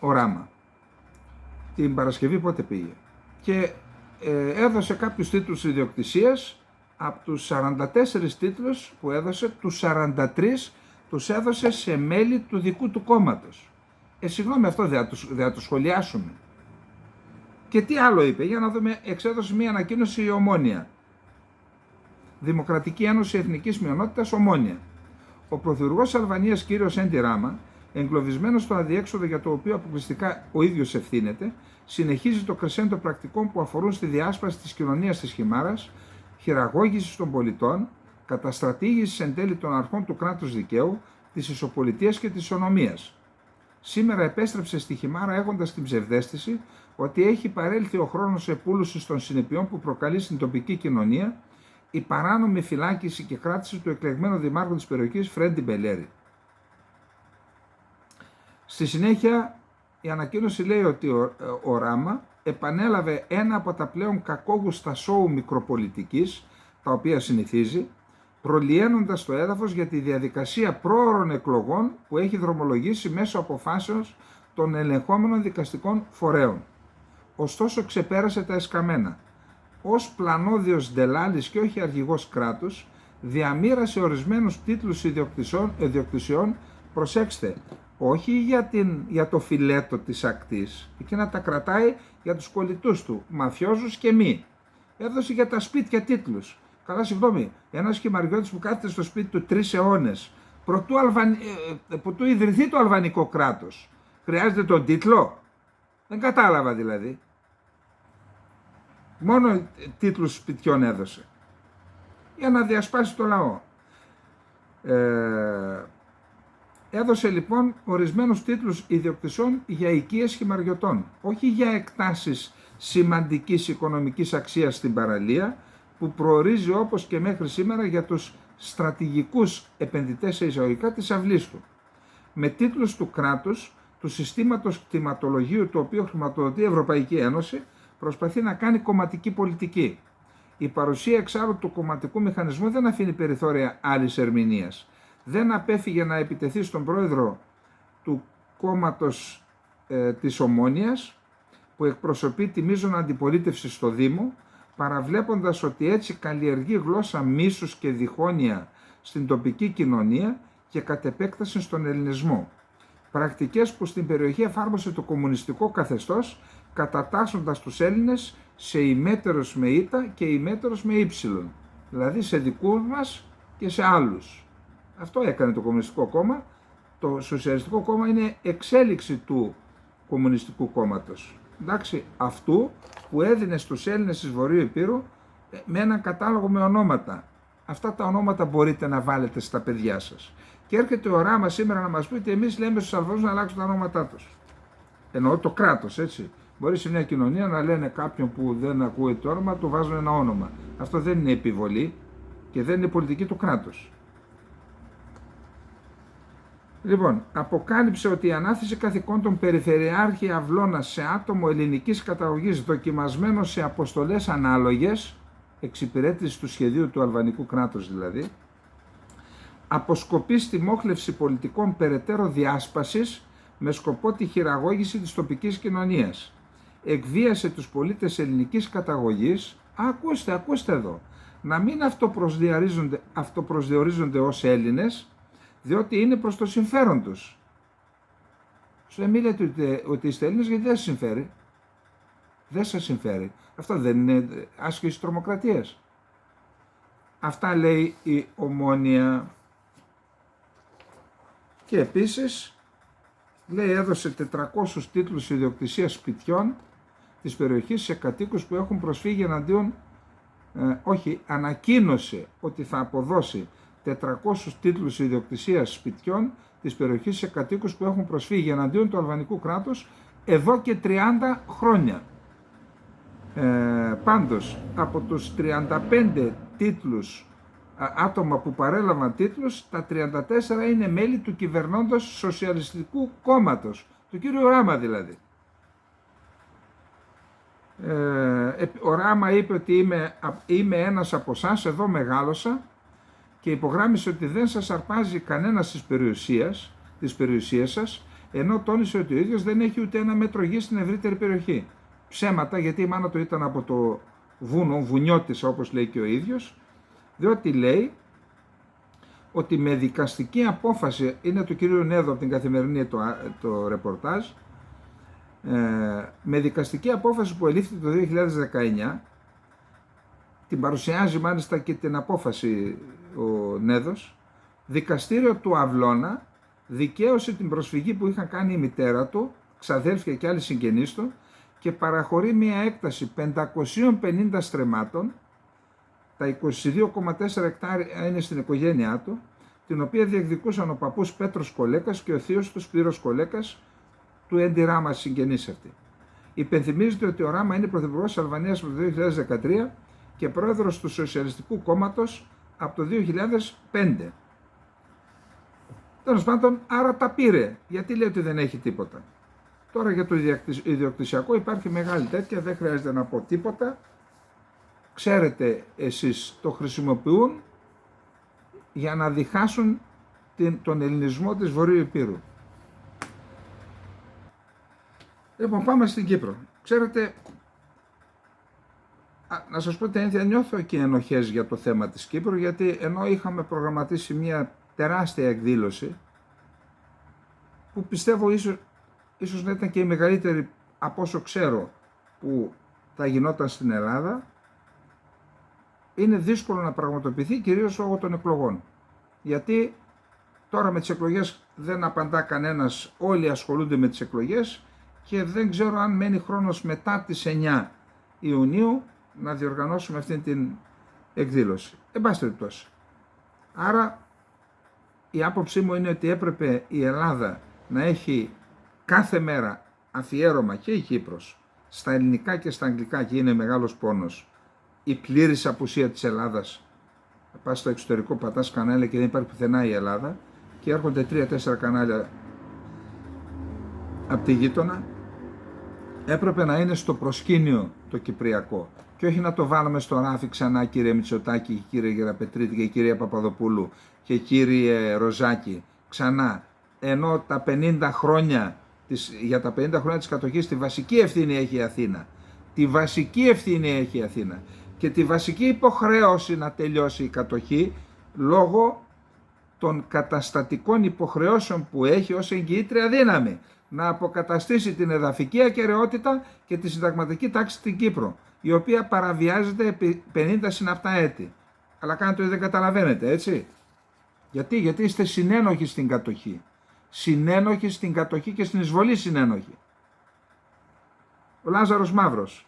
ο Ράμα. Την Παρασκευή πότε πήγε. Και έδωσε κάποιους τίτλους ιδιοκτησίας. Από τους 44 τίτλους που έδωσε, τους 43 τους έδωσε σε μέλη του δικού του κόμματος. Συγγνώμη, αυτό δεν θα το σχολιάσουμε. Και τι άλλο είπε, για να δούμε, εξέδωσε μία ανακοίνωση η Ομόνοια. Δημοκρατική Ένωση Εθνικής Μειονότητας Ομόνια. Ο Πρωθυπουργός Αλβανίας κ. Έντι Ράμα, εγκλωβισμένος στο αδιέξοδο για το οποίο αποκλειστικά ο ίδιος ευθύνεται, συνεχίζει το κρεσέντο πρακτικών που αφορούν στη διάσπαση της κοινωνίας της Χιμάρας, χειραγώγηση των πολιτών, καταστρατήγηση εν τέλει των αρχών του κράτους δικαίου, της ισοπολιτείας και της ισονομίας. Σήμερα επέστρεψε στη Χιμάρα έχοντας την ψευδαίσθηση ότι έχει παρέλθει ο χρόνος επούλωσης των συνεπειών που προκαλεί στην τοπική κοινωνία η παράνομη φυλάκιση και κράτηση του εκλεγμένου δημάρχου της περιοχής Φρέντι Μπελέρη. Στη συνέχεια η ανακοίνωση λέει ότι ο Ράμα επανέλαβε ένα από τα πλέον κακόγουστα σόου μικροπολιτικής, τα οποία συνηθίζει, προλιένοντας το έδαφος για τη διαδικασία πρόωρων εκλογών που έχει δρομολογήσει μέσω αποφάσεως των ελεγχόμενων δικαστικών φορέων. Ωστόσο ξεπέρασε τα εσκαμμένα. Ως πλανόδιος ντελάλης και όχι αρχηγός κράτους, διαμοίρασε ορισμένους τίτλους ιδιοκτησιών, προσέξτε, όχι για το φιλέτο της ακτής, εκείνα τα κρατάει για τους κολλητούς του, μαφιόζους και μη. Έδωσε για τα σπίτια τίτλους. Καλά, συγγνώμη, ένας χιμαριώτης που κάθεται στο σπίτι του 3 αιώνες, προτού ιδρυθεί το αλβανικό κράτος, χρειάζεται τον τίτλο? Δεν κατάλαβα δηλαδή. Μόνο τίτλους σπιτιών έδωσε για να διασπάσει το λαό. Έδωσε λοιπόν ορισμένους τίτλους ιδιοκτησιών για οικίες χιμαριωτών, όχι για εκτάσεις σημαντικής οικονομικής αξίας στην παραλία, που προορίζει όπως και μέχρι σήμερα για τους στρατηγικούς επενδυτές σε εισαγωγικά της αυλής του. Με τίτλους του κράτους, του συστήματος κτηματολογίου το οποίο χρηματοδοτεί η Ευρωπαϊκή Ένωση, προσπαθεί να κάνει κομματική πολιτική. Η παρουσία εξάλλου του κομματικού μηχανισμού δεν αφήνει περιθώρια άλλης ερμηνείας. Δεν απέφυγε να επιτεθεί στον πρόεδρο του κόμματος της Ομόνιας, που εκπροσωπεί τη μείζωνα αντιπολίτευση στο Δήμο, παραβλέποντας ότι έτσι καλλιεργεί γλώσσα μίσους και διχόνοια στην τοπική κοινωνία και κατ' επέκταση στον ελληνισμό. Πρακτικές που στην περιοχή εφάρμοσε το κομμουνιστικό καθεστώς, κατατάσσοντας τους Έλληνες σε ημέτερος με ήττα και ημέτερος με ύψιλον, δηλαδή σε δικούς μας και σε άλλους. Αυτό έκανε το Κομμουνιστικό Κόμμα. Το Σοσιαλιστικό Κόμμα είναι εξέλιξη του Κομμουνιστικού Κόμματος. Εντάξει, αυτού που έδινε στους Έλληνες της Βορείου Ηπείρου με έναν κατάλογο με ονόματα. Αυτά τα ονόματα μπορείτε να βάλετε στα παιδιά σας. Και έρχεται ο Ράμα σήμερα να μας πει ότι εμείς λέμε στους Αλβανούς να αλλάξουν τα ονόματά τους. Εννοώ το κράτος, έτσι. Μπορεί σε μια κοινωνία να λένε κάποιον που δεν ακούει το όνομα, του βάζουν ένα όνομα. Αυτό δεν είναι επιβολή και δεν είναι πολιτική του κράτους. Λοιπόν, αποκάλυψε ότι η ανάθεση καθηκόντων Περιφερειάρχη Αυλώνας σε άτομο ελληνικής καταγωγής δοκιμασμένο σε αποστολές ανάλογες, εξυπηρέτηση του σχεδίου του αλβανικού κράτους δηλαδή, αποσκοπεί στη μόχλευση πολιτικών περαιτέρω διάσπασης με σκοπό τη χειραγώγηση της τοπικής κοινωνίας. Εκβίασε τους πολίτες ελληνικής καταγωγής, ακούστε εδώ, να μην αυτοπροσδιορίζονται ως Έλληνες, διότι είναι προς το συμφέρον τους. Δεν μιλάτε ότι είστε Έλληνες γιατί δεν σας συμφέρει. Δεν σας συμφέρει. Αυτό δεν είναι άσκηση τρομοκρατίας? Αυτά λέει η Ομόνια. Και επίσης λέει έδωσε 400 τίτλους ιδιοκτησίας σπιτιών της περιοχής σε κατοίκους που έχουν προσφύγει εναντίον, ανακοίνωσε ότι θα αποδώσει 400 τίτλους ιδιοκτησίας σπιτιών της περιοχής σε κατοίκους που έχουν προσφύγει εναντίον του αλβανικού κράτους εδώ και 30 χρόνια. Πάντως, από τους 35 τίτλους, άτομα που παρέλαβαν τίτλους, τα 34 είναι μέλη του κυβερνώντος Σοσιαλιστικού Κόμματος, του κύριου Ράμα δηλαδή. Ο Ράμα είπε ότι είμαι ένας από εσάς, εδώ μεγάλωσα, και υπογράμμισε ότι δεν σας αρπάζει κανένας της περιουσίας σας, ενώ τόνισε ότι ο ίδιος δεν έχει ούτε ένα μέτρο γη στην ευρύτερη περιοχή. Ψέματα, γιατί η μάνα του ήταν από το βουνιώτησα όπως λέει και ο ίδιος, διότι λέει ότι με δικαστική απόφαση, είναι του κυρίου Νέδου από την Καθημερινή το ρεπορτάζ, με δικαστική απόφαση που ελήφθη το 2019, την παρουσιάζει μάλιστα και την απόφαση ο Νέδος, δικαστήριο του Αυλώνα δικαίωσε την προσφυγή που είχαν κάνει η μητέρα του, ξαδέλφια και άλλοι συγγενείς του, και παραχωρεί μια έκταση 550 στρεμμάτων, τα 22,4 εκτάρια είναι στην οικογένειά του, την οποία διεκδικούσαν ο παππούς Πέτρος Κολέκας και ο θείος του Σπύρος Κολέκας, του Έντι Ράμα συγγενείς αυτοί. Υπενθυμίζεται ότι ο Ράμα είναι πρωθυπουργός της Αλβανίας από το 2013 και πρόεδρος του Σοσιαλιστικού Κόμματος από το 2005. Τέλος πάντων, άρα τα πήρε. Γιατί λέει ότι δεν έχει τίποτα. Τώρα για το ιδιοκτησιακό υπάρχει μεγάλη τέτοια, δεν χρειάζεται να πω τίποτα. Ξέρετε εσείς, το χρησιμοποιούν για να διχάσουν τον ελληνισμό της Βορείου Ηπείρου. Λοιπόν, πάμε στην Κύπρο. Ξέρετε, να σας πω την αλήθεια, νιώθω και ενοχές για το θέμα της Κύπρου, γιατί ενώ είχαμε προγραμματίσει μια τεράστια εκδήλωση, που πιστεύω ίσως να ήταν και η μεγαλύτερη από όσο ξέρω που θα γινόταν στην Ελλάδα, είναι δύσκολο να πραγματοποιηθεί, κυρίως λόγω των εκλογών. Γιατί τώρα με τις εκλογές δεν απαντά κανένας, όλοι ασχολούνται με τις εκλογές και δεν ξέρω αν μένει χρόνος μετά τις 9 Ιουνίου να διοργανώσουμε αυτή την εκδήλωση. Εν πάση περιπτώσει. Άρα η άποψή μου είναι ότι έπρεπε η Ελλάδα να έχει κάθε μέρα αφιέρωμα, και η Κύπρος, στα ελληνικά και στα αγγλικά, και είναι μεγάλος πόνος η πλήρης απουσία της Ελλάδας. Πας στο εξωτερικό, πατάς κανάλια και δεν υπάρχει πουθενά η Ελλάδα και έρχονται 3-4 κανάλια από τη γείτονα. Έπρεπε να είναι στο προσκήνιο το κυπριακό και όχι να το βάλουμε στο ράφι ξανά, κύριε Μητσοτάκη, κύριε Γεραπετρίτη και κυρία Παπαδοπούλου και κύριε Ροζάκη, ξανά, ενώ τα 50 χρόνια για τα 50 χρόνια της κατοχής τη βασική ευθύνη έχει η Αθήνα. Τη βασική ευθύνη έχει η Αθήνα και τη βασική υποχρέωση να τελειώσει η κατοχή λόγω των καταστατικών υποχρεώσεων που έχει ως εγγυήτρια δύναμη να αποκαταστήσει την εδαφική ακεραιότητα και τη συνταγματική τάξη στην Κύπρο, η οποία παραβιάζεται επί 50 συναπτά έτη. Αλλά κάνετε ότι δεν καταλαβαίνετε, έτσι. Γιατί είστε συνένοχοι στην κατοχή. Συνένοχοι στην κατοχή και στην εισβολή συνένοχοι. Ο Λάζαρος Μαύρος,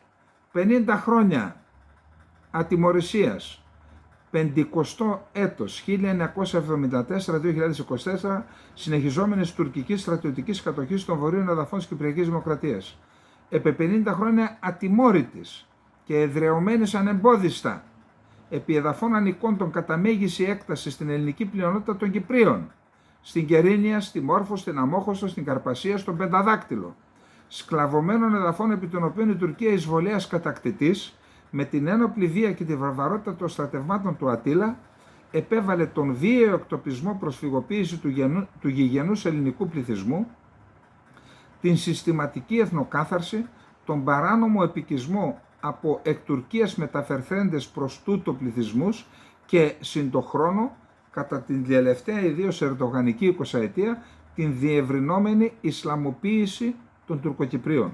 50 χρόνια ατιμωρησίας, 50ο έτος, 1974-2024, συνεχιζόμενης τουρκικής στρατιωτικής κατοχής των βορείων εδαφών της Κυπριακής Δημοκρατίας. Επί 50 χρόνια ατιμόρυτης και εδραιωμένης ανεμπόδιστα, επί εδαφών ανικών κατά μέγιστη έκταση στην ελληνική πλειονότητα των Κυπρίων, στην Κερίνια, στη Μόρφο, στην Αμόχωστο, στην Καρπασία, στον Πενταδάκτυλο, σκλαβωμένων εδαφών επί των οποίων η Τουρκία εισβολέας κατακτητής, με την ένοπλη βία και τη βαρβαρότητα των στρατευμάτων του Ατήλα, επέβαλε τον βίαιο εκτοπισμό προσφυγοποίηση του γηγενούς ελληνικού πληθυσμού, την συστηματική εθνοκάθαρση, τον παράνομο επικισμό από εκ Τουρκίας μεταφερθέντες προς τούτο πληθυσμούς και συν το χρόνο, κατά την τελευταία ιδίως ερντογανική 20ετία, την διευρυνόμενη Ισλαμοποίηση των Τουρκοκυπρίων.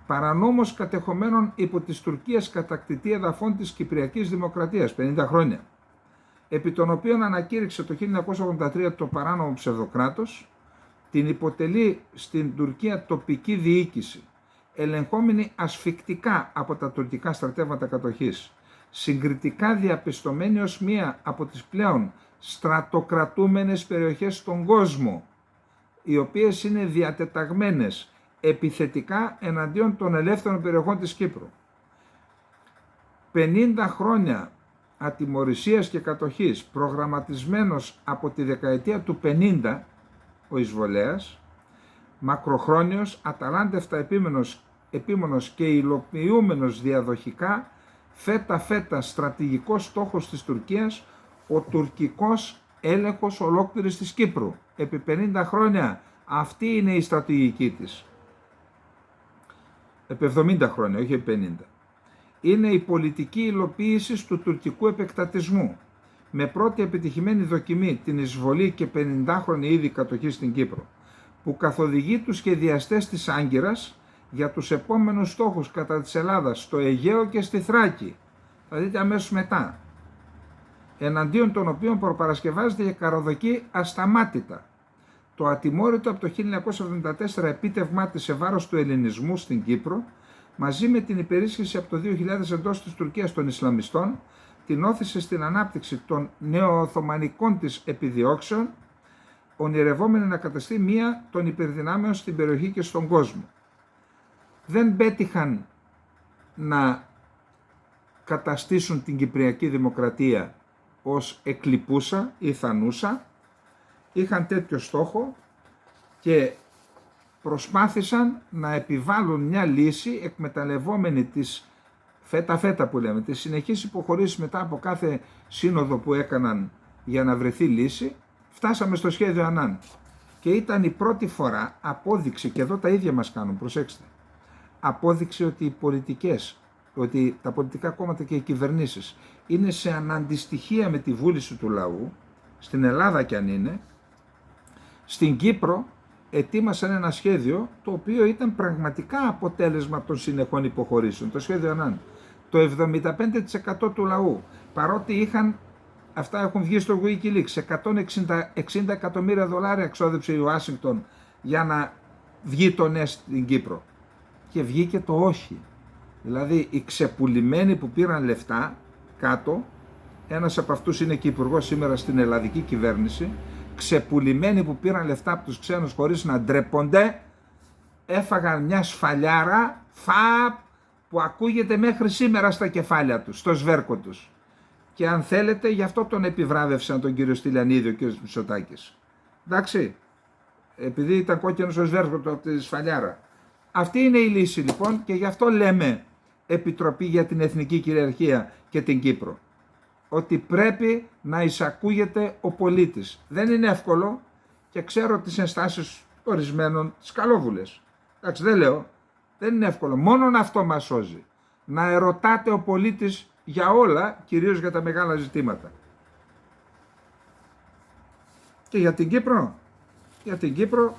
Παρανόμως κατεχομένων υπό της Τουρκίας κατακτητή εδαφών της Κυπριακής Δημοκρατίας, 50 χρόνια, επί των οποίων ανακήρυξε το 1983 το παράνομο ψευδοκράτος, την υποτελεί στην Τουρκία τοπική διοίκηση, ελεγχόμενη ασφικτικά από τα τουρκικά στρατεύματα κατοχής, συγκριτικά διαπιστωμένη ως μία από τις πλέον στρατοκρατούμενες περιοχές στον κόσμο, οι οποίες είναι διατεταγμένες επιθετικά εναντίον των ελεύθερων περιοχών της Κύπρου. 50 χρόνια ατιμωρησίας και κατοχής, προγραμματισμένος από τη δεκαετία του 50 ο εισβολέας, μακροχρόνιος, αταλάντευτα επίμονος και υλοποιούμενος διαδοχικά, φέτα στρατηγικός στόχος της Τουρκίας, ο τουρκικός έλεγχος ολόκληρης της Κύπρου. Επί 50 χρόνια αυτή είναι η στρατηγική της. Επί 70 χρόνια, όχι επί 50. Είναι η πολιτική υλοποίηση του τουρκικού επεκτατισμού, με πρώτη επιτυχημένη δοκιμή την εισβολή και 50χρονη ήδη κατοχή στην Κύπρο, που καθοδηγεί τους σχεδιαστές της Άγκυρας για τους επόμενους στόχους κατά της Ελλάδας στο Αιγαίο και στη Θράκη, θα δείτε αμέσως μετά, εναντίον των οποίων προπαρασκευάζεται και καροδοκεί ασταμάτητα το ατιμόρυτο από το 1974 επίτευγμά της σε βάρος του ελληνισμού στην Κύπρο, μαζί με την υπερίσχυση από το 2000 εντός της Τουρκίας των Ισλαμιστών, την όθησε στην ανάπτυξη των νεοοθωμανικών της επιδιώξεων, ονειρευόμενη να καταστεί μία των υπερδυνάμεων στην περιοχή και στον κόσμο. Δεν πέτυχαν να καταστήσουν την Κυπριακή Δημοκρατία ως εκλειπούσα ή θανούσα, είχαν τέτοιο στόχο και προσπάθησαν να επιβάλλουν μια λύση εκμεταλλευόμενη τις φέτα που λέμε, τις συνεχείς υποχωρήσεις μετά από κάθε σύνοδο που έκαναν για να βρεθεί λύση. Φτάσαμε στο σχέδιο Ανάν και ήταν η πρώτη φορά απόδειξη, και εδώ τα ίδια μας κάνουν, προσέξτε, απόδειξη ότι οι πολιτικές, ότι τα πολιτικά κόμματα και οι κυβερνήσεις είναι σε αναντιστοιχεία με τη βούληση του λαού, στην Ελλάδα κι αν είναι. Στην Κύπρο ετοίμασαν ένα σχέδιο το οποίο ήταν πραγματικά αποτέλεσμα των συνεχών υποχωρήσεων, το σχέδιο Ανάν. Το 75% του λαού, παρότι αυτά έχουν βγει στο Wikileaks, 160 εκατομμύρια δολάρια εξόδεψε η Ουάσιγκτον για να βγει το ναι στην Κύπρο. Και βγήκε το όχι. Δηλαδή οι ξεπουλημένοι που πήραν λεφτά κάτω, ένας από αυτούς είναι και υπουργός σήμερα στην ελλαδική κυβέρνηση, ξεπουλημένοι που πήραν λεφτά από τους ξένους χωρίς να ντρέπονται, έφαγαν μια σφαλιάρα που ακούγεται μέχρι σήμερα στα κεφάλια τους, στο σβέρκο τους. Και αν θέλετε, γι' αυτό τον επιβράβευσαν τον κύριο Στυλιανίδη, ο κύριος Μητσοτάκης. Εντάξει, επειδή ήταν κόκκινος ο σβέρκο του από τη σφαλιάρα. Αυτή είναι η λύση λοιπόν και γι' αυτό λέμε Επιτροπή για την Εθνική Κυριαρχία και την Κύπρο. Ότι πρέπει να εισακούγεται ο πολίτης. Δεν είναι εύκολο και ξέρω τις ενστάσεις ορισμένων σκαλόβουλες. Εντάξει, δεν λέω, δεν είναι εύκολο. Μόνον αυτό μας σώζει. Να ερωτάται ο πολίτης για όλα, κυρίως για τα μεγάλα ζητήματα. Και για την Κύπρο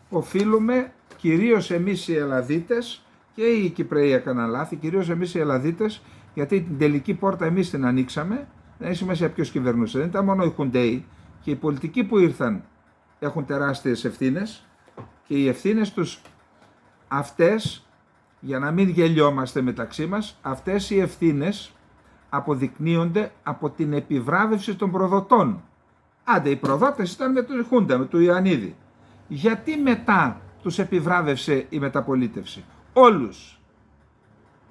οφείλουμε, κυρίως εμείς οι Ελλαδίτες, και οι Κυπραίοι έκαναν λάθη, κυρίως εμείς οι Ελλαδίτες, γιατί την τελική πόρτα εμείς την ανοίξαμε, δεν έχει σημασία ποιος κυβερνούσε, δεν ήταν μόνο οι Χουντέοι, και οι πολιτικοί που ήρθαν έχουν τεράστιες ευθύνες, και οι ευθύνες τους αυτές, για να μην γελιόμαστε μεταξύ μας, αυτές οι ευθύνες αποδεικνύονται από την επιβράβευση των προδοτών. Άντε, οι προδότες ήταν με τον Χούντα, με τον Ιωαννίδη. Γιατί μετά τους επιβράβευσε η μεταπολίτευση? Όλους.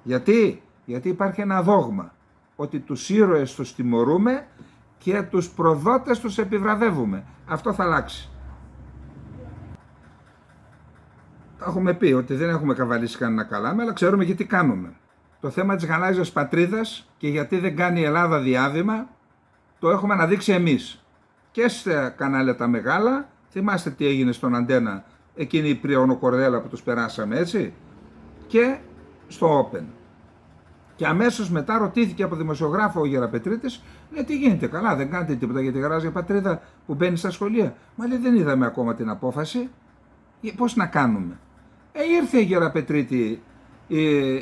Γιατί υπάρχει ένα δόγμα, ότι τους ήρωες τους τιμωρούμε και τους προδότες τους επιβραβεύουμε. Αυτό θα αλλάξει. Τα έχουμε πει ότι δεν έχουμε καβαλήσει κανένα καλάμε, αλλά ξέρουμε και τι κάνουμε. Το θέμα της γαλάζιας πατρίδας και γιατί δεν κάνει η Ελλάδα διάβημα, το έχουμε αναδείξει εμείς. Και στα κανάλια τα μεγάλα, θυμάστε τι έγινε στον Αντένα, εκείνη η Πριονοκορδέλα που τους περάσαμε, έτσι, και στο Open. Και αμέσως μετά ρωτήθηκε από δημοσιογράφο ο Γεραπετρίτης, λέει, τι γίνεται, καλά, δεν κάνετε τίποτα για τη γαλάζια πατρίδα που μπαίνει στα σχολεία? Μα λέει, δεν είδαμε ακόμα την απόφαση, πώς να κάνουμε? Ήρθε η Γεραπετρίτη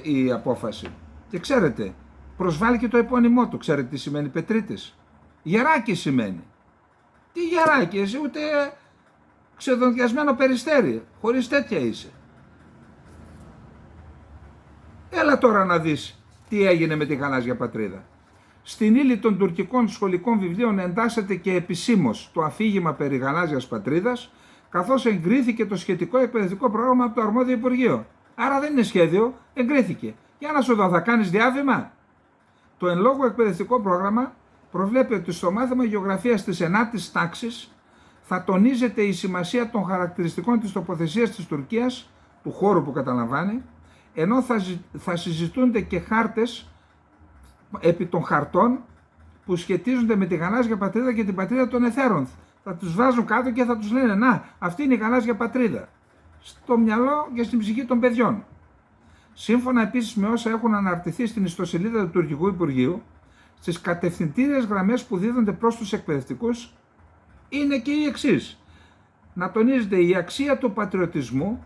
η απόφαση και ξέρετε, προσβάλλει και το επώνυμό του. Ξέρετε τι σημαίνει Πετρίτης? Γεράκι σημαίνει. Τι γεράκι, εσύ ούτε ξεδοντιασμένο περιστέρι, χωρίς τέτοια είσαι. Έλα τώρα να δεις τι έγινε με τη γαλάζια πατρίδα. Στην ύλη των τουρκικών σχολικών βιβλίων εντάσσεται και επισήμως το αφήγημα περί γαλάζιας πατρίδας, καθώς εγκρίθηκε το σχετικό εκπαιδευτικό πρόγραμμα από το αρμόδιο Υπουργείο. Άρα δεν είναι σχέδιο, εγκρίθηκε. Για να σου δω, θα κάνεις διάβημα? Το εν λόγω εκπαιδευτικό πρόγραμμα προβλέπει ότι στο μάθημα γεωγραφίας της 9ης τάξης θα τονίζεται η σημασία των χαρακτηριστικών της τοποθεσίας της Τουρκίας, του χώρου που καταλαμβάνει, ενώ θα συζητούνται και χάρτες επί των χαρτών που σχετίζονται με τη γαλάζια πατρίδα και την πατρίδα των εθέρων. Θα τους βάζουν κάτω και θα τους λένε, να, αυτή είναι η γαλάζια πατρίδα, στο μυαλό και στην ψυχή των παιδιών. Σύμφωνα επίσης με όσα έχουν αναρτηθεί στην ιστοσελίδα του Τουρκικού Υπουργείου, στις κατευθυντήριες γραμμές που δίδονται προς τους εκπαιδευτικούς είναι και οι εξής. Να τονίζεται η αξία του πατριωτισμού,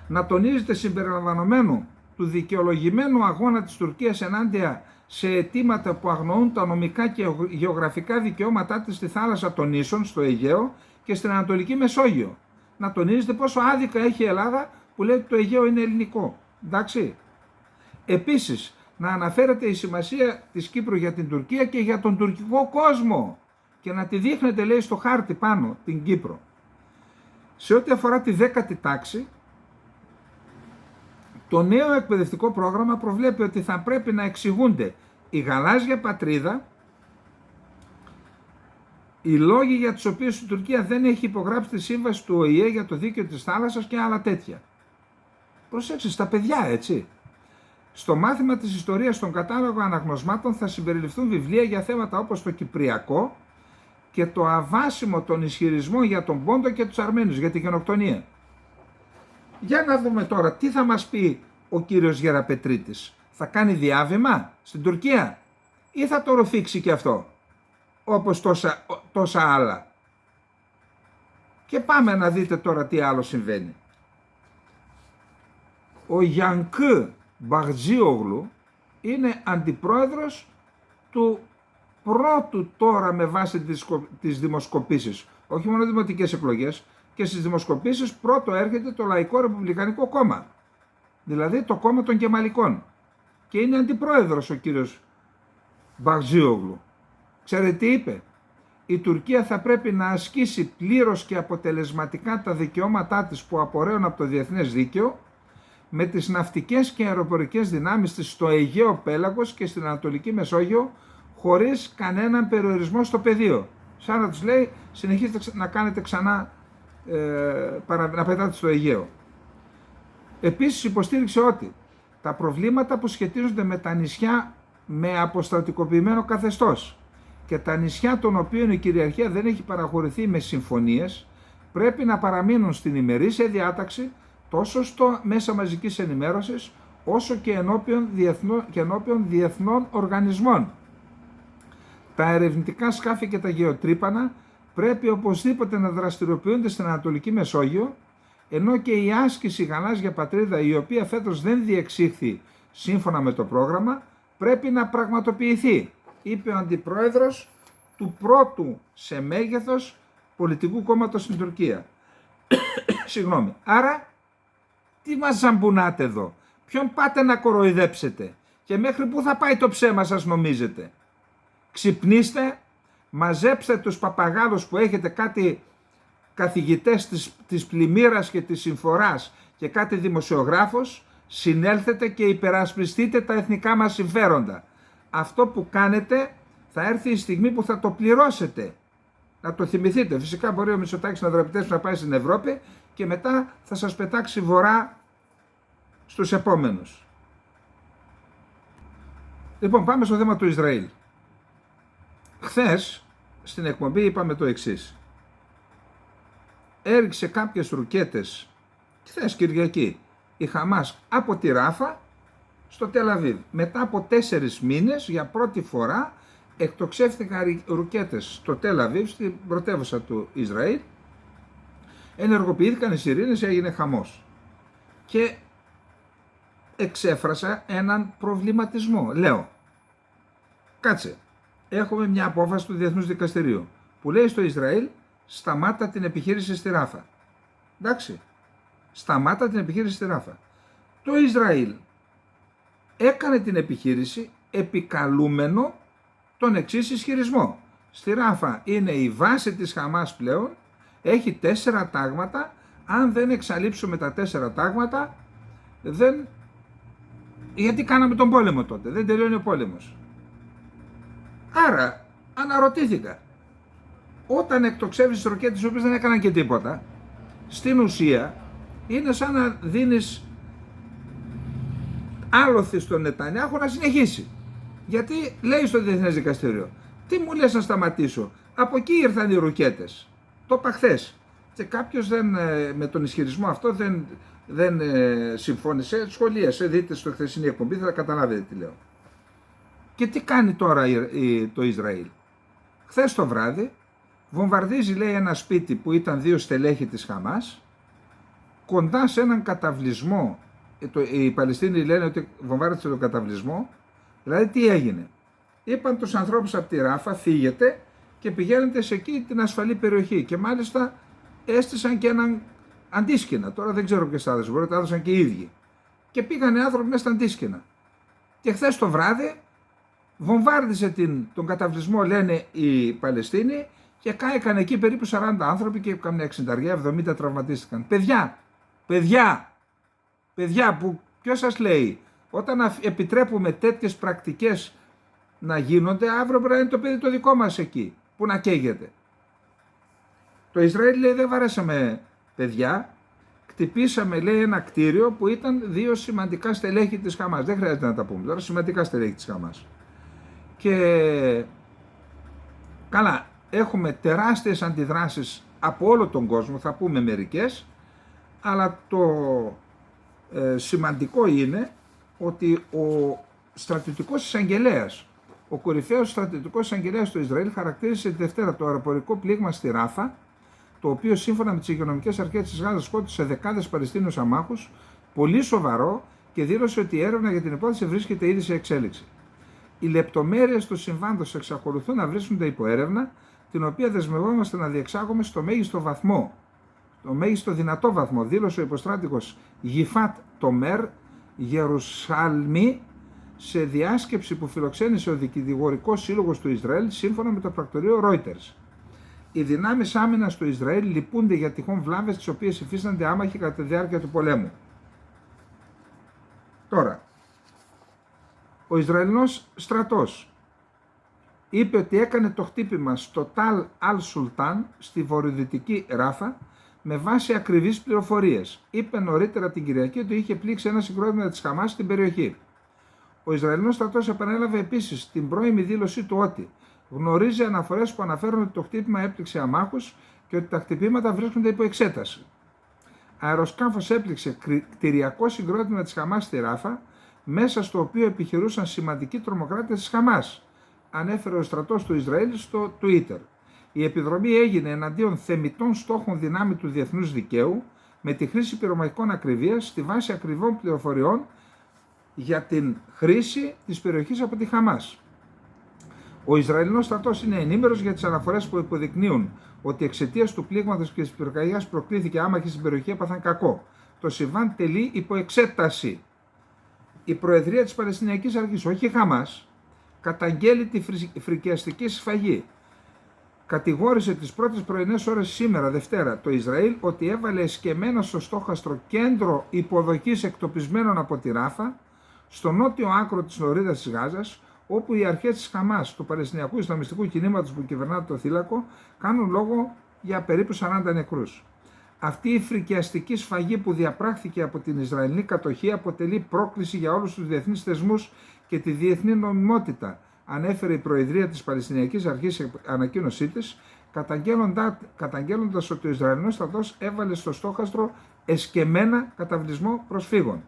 να τονίζεται συμπεριλαμβανομένου του δικαιολογημένου αγώνα της Τουρκίας ενάντια σε αιτήματα που αγνοούν τα νομικά και γεωγραφικά δικαιώματά της στη θάλασσα των Ίσων, στο Αιγαίο και στην Ανατολική Μεσόγειο. Να τονίζετε πόσο άδικα έχει η Ελλάδα που λέει ότι το Αιγαίο είναι ελληνικό. Εντάξει. Επίσης, να αναφέρεται η σημασία της Κύπρου για την Τουρκία και για τον τουρκικό κόσμο και να τη δείχνετε, λέει, στο χάρτη πάνω την Κύπρο. Σε ό,τι αφορά τη 10η τάξη, το νέο εκπαιδευτικό πρόγραμμα προβλέπει ότι θα πρέπει να εξηγούνται η γαλάζια πατρίδα, οι λόγοι για τους οποίους η Τουρκία δεν έχει υπογράψει τη σύμβαση του ΟΗΕ για το δίκαιο της θάλασσας και άλλα τέτοια. Προσέξτε, στα παιδιά, έτσι. Στο μάθημα της ιστορίας στον κατάλογο αναγνωσμάτων θα συμπεριληφθούν βιβλία για θέματα όπως το Κυπριακό και το αβάσιμο των ισχυρισμών για τον Πόντο και τους Αρμένους, για τη γενοκτονία. Για να δούμε τώρα τι θα μας πει ο κύριος Γεραπετρίτης. Θα κάνει διάβημα στην Τουρκία ή θα το ροφήξει και αυτό, όπως τόσα άλλα. Και πάμε να δείτε τώρα τι άλλο συμβαίνει. Ο Γιανκή Μπαχτζίογλου είναι αντιπρόεδρος του πρώτου τώρα με βάση τις δημοσκοπήσεις, όχι μόνο δημοτικές εκλογές, και στις δημοσκοπήσεις πρώτο έρχεται το Λαϊκό Ρεπουμπλικανικό Κόμμα, δηλαδή το κόμμα των Κεμαλικών, και είναι αντιπρόεδρος ο κύριος Μπαχτζίογλου. Ξέρετε τι είπε? Η Τουρκία θα πρέπει να ασκήσει πλήρως και αποτελεσματικά τα δικαιώματά της που απορρέουν από το διεθνές δίκαιο με τις ναυτικές και αεροπορικές δυνάμεις της στο Αιγαίο Πέλαγος και στην Ανατολική Μεσόγειο χωρίς κανέναν περιορισμό στο πεδίο. Σαν να τους λέει, συνεχίστε να κάνετε ξανά, να πετάτε στο Αιγαίο. Επίσης υποστήριξε ότι τα προβλήματα που σχετίζονται με τα νησιά με αποστρατικοποιημένο καθεστώς και τα νησιά των οποίων η κυριαρχία δεν έχει παραχωρηθεί με συμφωνίες πρέπει να παραμείνουν στην ημερήσια διάταξη τόσο στο μέσα μαζικής ενημέρωσης όσο και ενώπιον διεθνών οργανισμών. Τα ερευνητικά σκάφη και τα γεωτρύπανα πρέπει οπωσδήποτε να δραστηριοποιούνται στην Ανατολική Μεσόγειο, ενώ και η άσκηση γαλάζια πατρίδα, η οποία φέτος δεν διεξήχθη σύμφωνα με το πρόγραμμα, πρέπει να πραγματοποιηθεί, είπε ο αντιπρόεδρος του πρώτου σε μέγεθος πολιτικού κόμματος στην Τουρκία. Συγγνώμη. Άρα, τι μας ζαμπουνάτε εδώ? Ποιον πάτε να κοροϊδέψετε? Και μέχρι πού θα πάει το ψέμα σας νομίζετε? Ξυπνήστε, μαζέψτε τους παπαγάλους που έχετε, κάτι καθηγητές της πλημμύρας και της συμφοράς και κάτι δημοσιογράφος, συνέλθετε και υπερασπιστείτε τα εθνικά μας συμφέροντα. Αυτό που κάνετε θα έρθει η στιγμή που θα το πληρώσετε. Να το θυμηθείτε. Φυσικά μπορεί ο Μητσοτάκης να δραπητεύσει να πάει στην Ευρώπη και μετά θα σας πετάξει βορρά στους επόμενους. Λοιπόν, πάμε στο θέμα του Ισραήλ. Χθες στην εκπομπή είπαμε το εξής. Έριξε κάποιες ρουκέτες, χθες Κυριακή, η Χαμάς από τη Ράφα στο Τελαβίβ. Μετά από 4 μήνες για πρώτη φορά εκτοξεύτηκαν ρουκέτες στο Τελαβίβ, στην πρωτεύουσα του Ισραήλ. Ενεργοποιήθηκαν οι σιρήνες, έγινε χαμός. Και εξέφρασα έναν προβληματισμό. Λέω, κάτσε, έχουμε μια απόφαση του Διεθνούς Δικαστηρίου που λέει στο Ισραήλ σταμάτα την επιχείρηση στη Ράφα. Εντάξει, σταμάτα την επιχείρηση στη Ράφα. Το Ισραήλ έκανε την επιχείρηση επικαλούμενο τον εξής ισχυρισμό. Στη Ράφα είναι η βάση της Χαμάς πλέον, έχει 4 τάγματα, αν δεν εξαλείψουμε τα 4 τάγματα, γιατί κάναμε τον πόλεμο τότε, δεν τελειώνει ο πόλεμος. Άρα αναρωτήθηκα, όταν εκτοξεύεις τις ροκέτες, οι οποίες δεν έκαναν και τίποτα, στην ουσία είναι σαν να δίνεις άλοθη στον Νετανιάχου να συνεχίσει. Γιατί λέει στο Διεθνές Δικαστήριο, τι μου λες να σταματήσω? Από εκεί ήρθαν οι ρουκέτες. Το είπα χθες. Και κάποιος με τον ισχυρισμό αυτό δεν συμφώνησε. Σχολίασε, δείτε στο χθεσινή εκπομπή, θα καταλάβετε τι λέω. Και τι κάνει τώρα το Ισραήλ? Χθες το βράδυ βομβαρδίζει, λέει, ένα σπίτι που ήταν 2 στελέχη της Χαμάς κοντά σε έναν καταβλισμό. Οι Παλαιστίνοι λένε ότι βομβάρδισε τον καταβλισμό Δηλαδή τι έγινε? Είπαν τους ανθρώπους από τη Ράφα, φύγετε και πηγαίνετε σε εκεί την ασφαλή περιοχή, και μάλιστα έστησαν και έναν αντίσκηνα. Τώρα δεν ξέρω ποιες άλλες, μπορεί να τα έδωσαν και οι ίδιοι. Και πήγανε άνθρωποι μέσα στα αντίσκηνα. Και χθες το βράδυ βομβάρδισε τον καταβλισμό, λένε οι Παλαιστίνοι, και κάηκαν εκεί περίπου 40 άνθρωποι και καμιά 60-70 τραυματίστηκαν. Παιδιά που ποιος σας λέει, όταν επιτρέπουμε τέτοιες πρακτικές να γίνονται, αύριο μπορεί να είναι το παιδί το δικό μας εκεί, που να καίγεται. Το Ισραήλ λέει δεν βαρέσαμε παιδιά, χτυπήσαμε, λέει, ένα κτίριο που ήταν 2 σημαντικά στελέχη της Χαμάς. Δεν χρειάζεται να τα πούμε τώρα, σημαντικά στελέχη της Χαμάς. Και καλά, έχουμε τεράστιες αντιδράσεις από όλο τον κόσμο, θα πούμε μερικές, αλλά το σημαντικό είναι ότι ο στρατιωτικός εισαγγελέας, ο κορυφαίος στρατιωτικός εισαγγελέας του Ισραήλ, χαρακτήρισε τη Δευτέρα το αεροπορικό πλήγμα στη Ράφα, το οποίο σύμφωνα με τις υγειονομικές αρχές της Γάζας σκότωσε δεκάδες Παλαιστίνιους αμάχους, πολύ σοβαρό, και δήλωσε ότι η έρευνα για την υπόθεση βρίσκεται ήδη σε εξέλιξη. Οι λεπτομέρειες του συμβάντος εξακολουθούν να βρίσκονται υπό έρευνα, την οποία δεσμευόμαστε να διεξάγουμε στο μέγιστο βαθμό, το μέγιστο δυνατό βαθμό, δήλωσε ο υποστράτηγος Γιφάτ Τομέρ Γερουσαλμή σε διάσκεψη που φιλοξένησε ο Δικηγορικός Σύλλογος του Ισραήλ, σύμφωνα με το πρακτορείο Reuters. Οι δυνάμεις άμυνας του Ισραήλ λυπούνται για τυχόν βλάβες τις οποίες υφίστανται άμαχοι κατά τη διάρκεια του πολέμου. Τώρα, ο Ισραηλινός στρατός είπε ότι έκανε το χτύπημα στο Τάλ Αλ Σουλτάν στη βορειοδυτική Ράφα με βάση ακριβείς πληροφορίες. Είπε νωρίτερα την Κυριακή ότι είχε πλήξει ένα συγκρότημα της Χαμάς στην περιοχή. Ο Ισραηλινός στρατός επανέλαβε επίσης την πρώιμη δήλωσή του ότι γνωρίζει αναφορές που αναφέρουν ότι το χτύπημα έπληξε αμάχους και ότι τα χτυπήματα βρίσκονται υπό εξέταση. Αεροσκάφος έπληξε κτηριακό συγκρότημα της Χαμάς στη Ράφα, μέσα στο οποίο επιχειρούσαν σημαντικοί τρομοκράτες της Χαμάς, ανέφερε ο στρατός του Ισραήλ στο Twitter. Η επιδρομή έγινε εναντίον θεμιτών στόχων δυνάμει του διεθνούς δικαίου, με τη χρήση πυρομαχικών ακριβίας στη βάση ακριβών πληροφοριών για την χρήση της περιοχής από τη Χαμάς. Ο Ισραηλινός στρατός είναι ενήμερος για τις αναφορές που υποδεικνύουν ότι εξαιτίας του πλήγματος και της πυρκαγιάς προκλήθηκε άμαχοι στην περιοχή, έπαθαν κακό. Το συμβάν τελεί υπό εξέταση. Η Προεδρία της Παλαιστινιακής Αρχής, όχι η Χαμάς, καταγγέλει τη φρικιαστική σφαγή. Κατηγόρησε τις πρώτες πρωινές ώρες σήμερα, Δευτέρα, το Ισραήλ ότι έβαλε εσκεμμένα στο στόχαστρο κέντρο υποδοχής εκτοπισμένων από τη Ράφα, στο νότιο άκρο της λωρίδας της Γάζας, όπου οι αρχές της Χαμάς, του Παλαιστινιακού Ισλαμιστικού κινήματος που κυβερνά το θύλακο, κάνουν λόγο για περίπου 40 νεκρούς. Αυτή η φρικιαστική σφαγή που διαπράχθηκε από την Ισραηλινή κατοχή αποτελεί πρόκληση για όλους τους διεθνείς θεσμούς και τη διεθνή νομιμότητα, ανέφερε η Προεδρία της Παλαιστινιακής Αρχής σε ανακοίνωσή της, καταγγέλλοντας ότι ο Ισραηλινός στρατός έβαλε στο στόχαστρο εσκεμμένα καταβλισμό προσφύγων.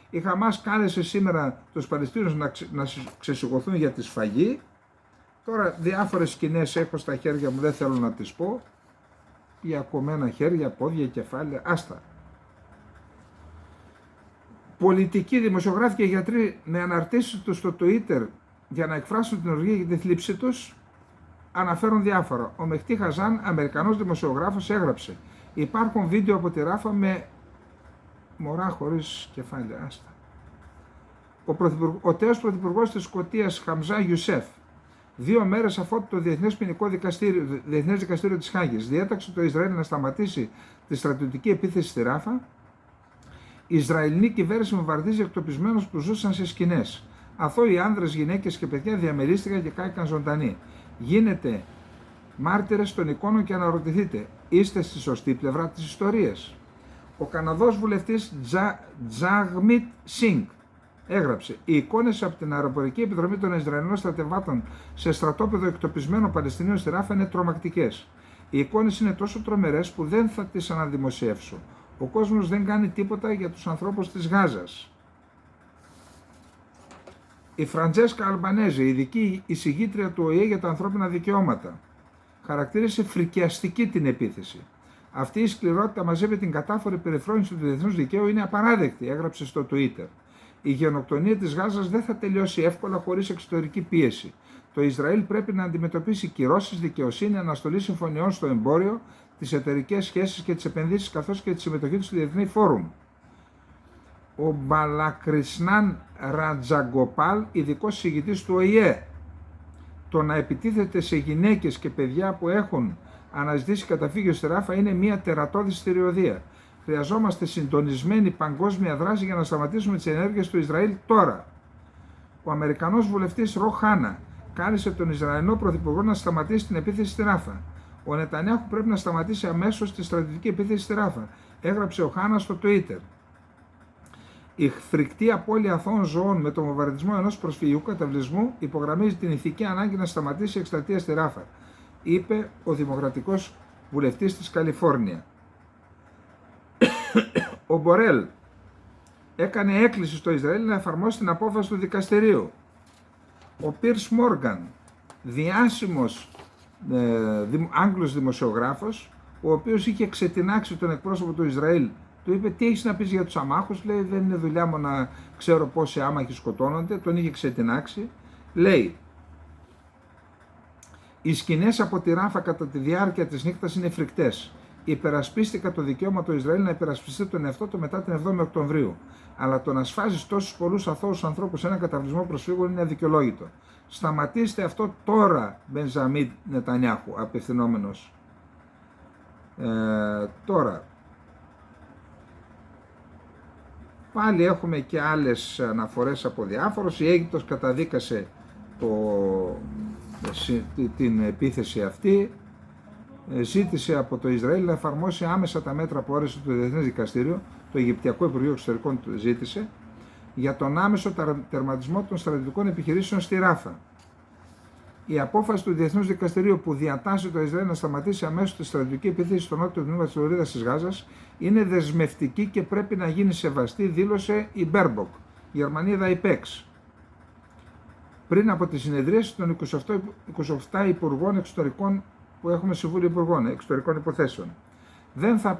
Η Χαμάς κάλεσε σήμερα τους Παλαιστίνιους να ξεσηκωθούν για τη σφαγή. Τώρα διάφορες σκηνές έχω στα χέρια μου, δεν θέλω να τις πω. Για κομμένα χέρια, πόδια, κεφάλια, άστα. Πολιτικοί, δημοσιογράφοι και γιατροί με αναρτήσεις τους στο Twitter για να εκφράσουν την οργή και τη θλίψη τους αναφέρουν διάφορα. Ο Μεχτή Χαζάν, Αμερικανός δημοσιογράφος, έγραψε: υπάρχουν βίντεο από τη Ράφα με μωρά χωρίς κεφάλια, άστα. Ο τέος πρωθυπουργός της Σκωτίας, Χαμζά Ιουσέφ, 2 μέρες αφότου το Διεθνές Δικαστήριο της Χάγης διέταξε το Ισραήλ να σταματήσει τη στρατιωτική επίθεση στη Ράφα, η Ισραηλινή κυβέρνηση βομβαρδίζει εκτοπισμένους που ζούσαν σε σκηνές. Αθώοι άνδρες, γυναίκες και παιδιά διαμερίστηκαν και κάηκαν ζωντανοί. Γίνετε μάρτυρες των εικόνων και αναρωτηθείτε, είστε στη σωστή πλευρά της ιστορίας? Ο Καναδός βουλευτής Τζαγμίτ Σινγκ έγραψε: οι εικόνες από την αεροπορική επιδρομή των Ισραηλινών στρατευμάτων σε στρατόπεδο εκτοπισμένων Παλαιστινίων στη Ράφα είναι τρομακτικές. Οι εικόνες είναι τόσο τρομερές που δεν θα τις αναδημοσιεύσω. Ο κόσμος δεν κάνει τίποτα για τους ανθρώπους της Γάζας. Η Φραντζέσκα Αλμπανέζη, ειδική εισηγήτρια του ΟΗΕ για τα ανθρώπινα δικαιώματα, χαρακτήρισε φρικιαστική την επίθεση. Αυτή η σκληρότητα μαζί με την κατάφορη περιφρόνηση του διεθνούς δικαίου είναι απαράδεκτη, έγραψε στο Twitter. Η γενοκτονία της Γάζας δεν θα τελειώσει εύκολα χωρίς εξωτερική πίεση. Το Ισραήλ πρέπει να αντιμετωπίσει κυρώσεις, δικαιοσύνη, αναστολή συμφωνιών στο εμπόριο, τις εταιρικές σχέσεις και τις επενδύσεις, καθώς και τη συμμετοχή του στη Διεθνή Φόρουμ. Ο Μπαλακρισνάν Ρατζαγκοπάλ, ειδικός συζητητής του ΟΗΕ, το να επιτίθεται σε γυναίκες και παιδιά που έχουν αναζητήσει καταφύγιο στη Ράφα είναι μια τερατώδη στερεωδία. Χρειαζόμαστε συντονισμένη παγκόσμια δράση για να σταματήσουμε τις ενέργειες του Ισραήλ τώρα. Ο Αμερικανός βουλευτής Ρο Χάνα κάλεσε τον Ισραηλινό Πρωθυπουργό να σταματήσει την επίθεση στη Ράφα. Ο Νετανιάχου πρέπει να σταματήσει αμέσως τη στρατιωτική επίθεση στη Ράφα, έγραψε ο Χάνα στο Twitter. Η φρικτή απώλεια αθώων ζώων με τον βομβαρδισμό ενός προσφυγικού καταβλισμού υπογραμμίζει την ηθική ανάγκη να σταματήσει η εκστρατεία στη Ράφα, είπε ο δημοκρατικός βουλευτής της Καλιφόρνια. Ο Μπορέλ έκανε έκκληση στο Ισραήλ να εφαρμόσει την απόφαση του δικαστηρίου. Ο Πίρς Μόργαν, διάσημος Άγγλος δημοσιογράφος, ο οποίος είχε ξετινάξει τον εκπρόσωπο του Ισραήλ, του είπε: τι έχεις να πεις για τους αμάχους? Λέει: δεν είναι δουλειά μου να ξέρω πόσοι άμαχοι σκοτώνονται. Τον είχε ξετινάξει. Λέει: οι σκηνές από τη Ράφα κατά τη διάρκεια της νύχτας είναι φρικτές. Υπερασπίστηκα το δικαίωμα του Ισραήλ να υπερασπιστεί τον εαυτό του μετά την 7η Οκτωβρίου. Αλλά το να σφάζεις τόσους πολλούς αθώους ανθρώπους σε έναν καταβλισμό προσφύγων είναι αδικαιολόγητο. Σταματήστε αυτό τώρα, Μπενζαμίν Νετανιάχου, απευθυνόμενος. Τώρα, πάλι έχουμε και άλλες αναφορές από διάφορους. Η Αίγυπτος καταδίκασε την επίθεση αυτή. Ζήτησε από το Ισραήλ να εφαρμόσει άμεσα τα μέτρα που όρισε το Διεθνές Δικαστήριο, το Αιγυπτιακό Υπουργείο Εξωτερικών ζήτησε, για τον άμεσο τερματισμό των στρατιωτικών επιχειρήσεων στη Ράφα. Η απόφαση του Διεθνούς Δικαστηρίου που διατάσσει το Ισραήλ να σταματήσει αμέσως τη στρατιωτική επίθεση στο νότιο τμήμα της λωρίδας της Γάζας είναι δεσμευτική και πρέπει να γίνει σεβαστή, δήλωσε η Μπέρμποκ, Γερμανίδα ΙΠΕΞ. Πριν από τη συνεδρίαση των 27 Υπουργών Εξωτερικών που έχουμε Συμβούλιο Υπουργών Εξωτερικών Υποθέσεων. Δεν θα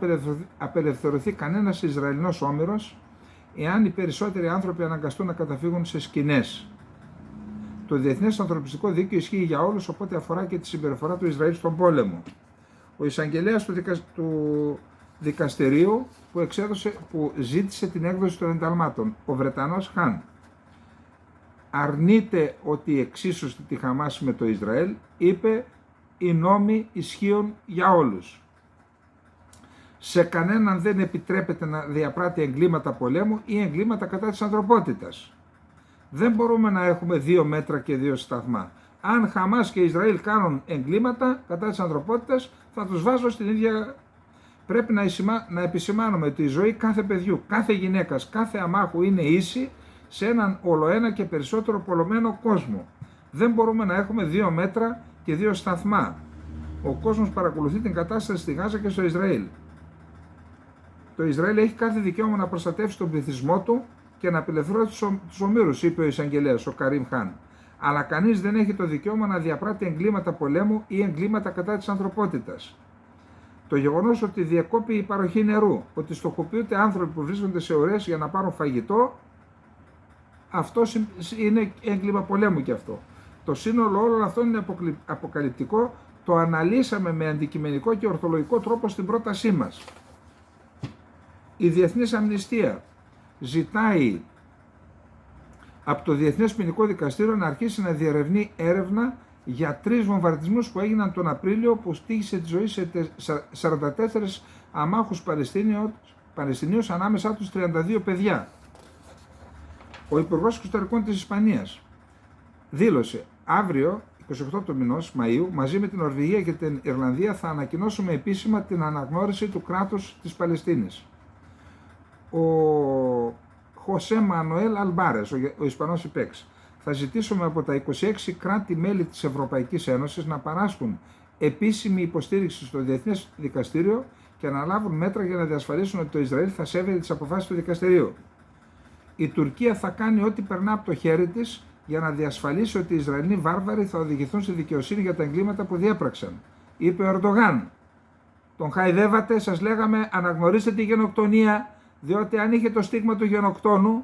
απελευθερωθεί κανένας Ισραηλινός όμηρος εάν οι περισσότεροι άνθρωποι αναγκαστούν να καταφύγουν σε σκηνές. Το Διεθνές Ανθρωπιστικό Δίκαιο ισχύει για όλους, οπότε αφορά και τη συμπεριφορά του Ισραήλ στον πόλεμο. Ο εισαγγελέας του δικαστηρίου που ζήτησε την έκδοση των ενταλμάτων, ο Βρετανός Χαν, αρνείται ότι εξίσωσε τη Χαμάς με το Ισραήλ, είπε: οι νόμοι ισχύουν για όλους. Σε κανέναν δεν επιτρέπεται να διαπράττει εγκλήματα πολέμου ή εγκλήματα κατά της ανθρωπότητας. Δεν μπορούμε να έχουμε 2 μέτρα και 2 σταθμά. Αν Χαμάς και Ισραήλ κάνουν εγκλήματα κατά της ανθρωπότητας, θα τους βάζω στην ίδια. Πρέπει να επισημάνουμε ότι η ζωή κάθε παιδιού, κάθε γυναίκας, κάθε αμάχου είναι ίση σε έναν ολοένα και περισσότερο πολλωμένο κόσμο. Δεν μπορούμε να έχουμε 2 μέτρα και 2 σταθμά. Ο κόσμος παρακολουθεί την κατάσταση στη Γάζα και στο Ισραήλ. Το Ισραήλ έχει κάθε δικαίωμα να προστατεύσει τον πληθυσμό του και να απελευθερώσει τους ομήρους, είπε ο εισαγγελέας, ο Καρίμ Χάν. Αλλά κανείς δεν έχει το δικαίωμα να διαπράττει εγκλήματα πολέμου ή εγκλήματα κατά της ανθρωπότητας. Το γεγονός ότι διεκόπη η παροχή νερού, ότι στοχοποιούνται άνθρωποι που βρίσκονται σε ουρές για να πάρουν φαγητό, αυτό είναι έγκλημα πολέμου κι αυτό. Το σύνολο όλων αυτών είναι αποκαλυπτικό, το αναλύσαμε με αντικειμενικό και ορθολογικό τρόπο στην πρότασή μας. Η Διεθνής Αμνηστία ζητάει από το Διεθνές Ποινικό Δικαστήριο να αρχίσει να διερευνεί έρευνα για 3 βομβαρδισμούς που έγιναν τον Απρίλιο, που στοίχησε τη ζωή σε 44 αμάχους Παλαιστινίους, ανάμεσά τους 32 παιδιά. Ο Υπουργός Εξωτερικών της Ισπανίας δήλωσε: αύριο, 28 του μηνός Μαΐου, μαζί με την Νορβηγία και την Ιρλανδία θα ανακοινώσουμε επίσημα την αναγνώριση του κράτους της Παλαιστίνης. Ο Χωσέ Μανουέλ Αλμπάρες, ο Ισπανός ΙΠΕΞ, θα ζητήσουμε από τα 26 κράτη-μέλη της Ευρωπαϊκής Ένωσης να παράσχουν επίσημη υποστήριξη στο Διεθνές Δικαστήριο και να λάβουν μέτρα για να διασφαλίσουν ότι το Ισραήλ θα σέβεται τις αποφάσεις του δικαστηρίου. Η Τουρκία θα κάνει ό,τι περνά από το χέρι της για να διασφαλίσει ότι οι Ισραηλοί βάρβαροι θα οδηγηθούν στη δικαιοσύνη για τα εγκλήματα που διέπραξαν, είπε ο Ερντογάν. Τον χαϊδεύατε, σας λέγαμε, αναγνωρίστε τη γενοκτονία, διότι αν είχε το στίγμα του γενοκτόνου,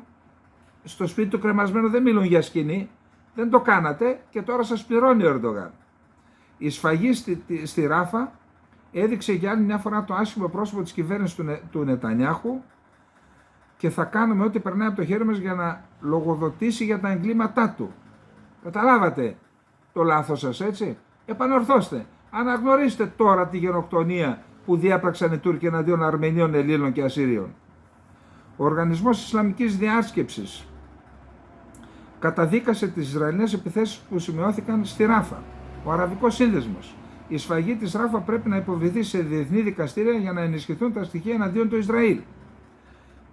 στο σπίτι του κρεμασμένου δεν μιλούν για σκηνή, δεν το κάνατε και τώρα σας πληρώνει ο Ερντογάν. Η σφαγή στη Ράφα έδειξε για άλλη μια φορά το άσχημο πρόσωπο της κυβέρνησης του Νετανιάχου και θα κάνουμε ό,τι περνάει από το χέρι μας για να λογοδοτήσει για τα εγκλήματά του. Καταλάβατε το λάθος σας, έτσι? Επανορθώστε. Αναγνωρίστε τώρα τη γενοκτονία που διάπραξαν οι Τούρκοι εναντίον Αρμενίων, Ελλήνων και Ασσύριων. Ο Οργανισμός Ισλαμικής Διάσκεψης καταδίκασε τις Ισραηλινές επιθέσεις που σημειώθηκαν στη Ράφα. Ο Αραβικός Σύνδεσμος. Η σφαγή της Ράφα πρέπει να υποβληθεί σε διεθνή δικαστήρια για να ενισχυθούν τα στοιχεία εναντίον του Ισραήλ.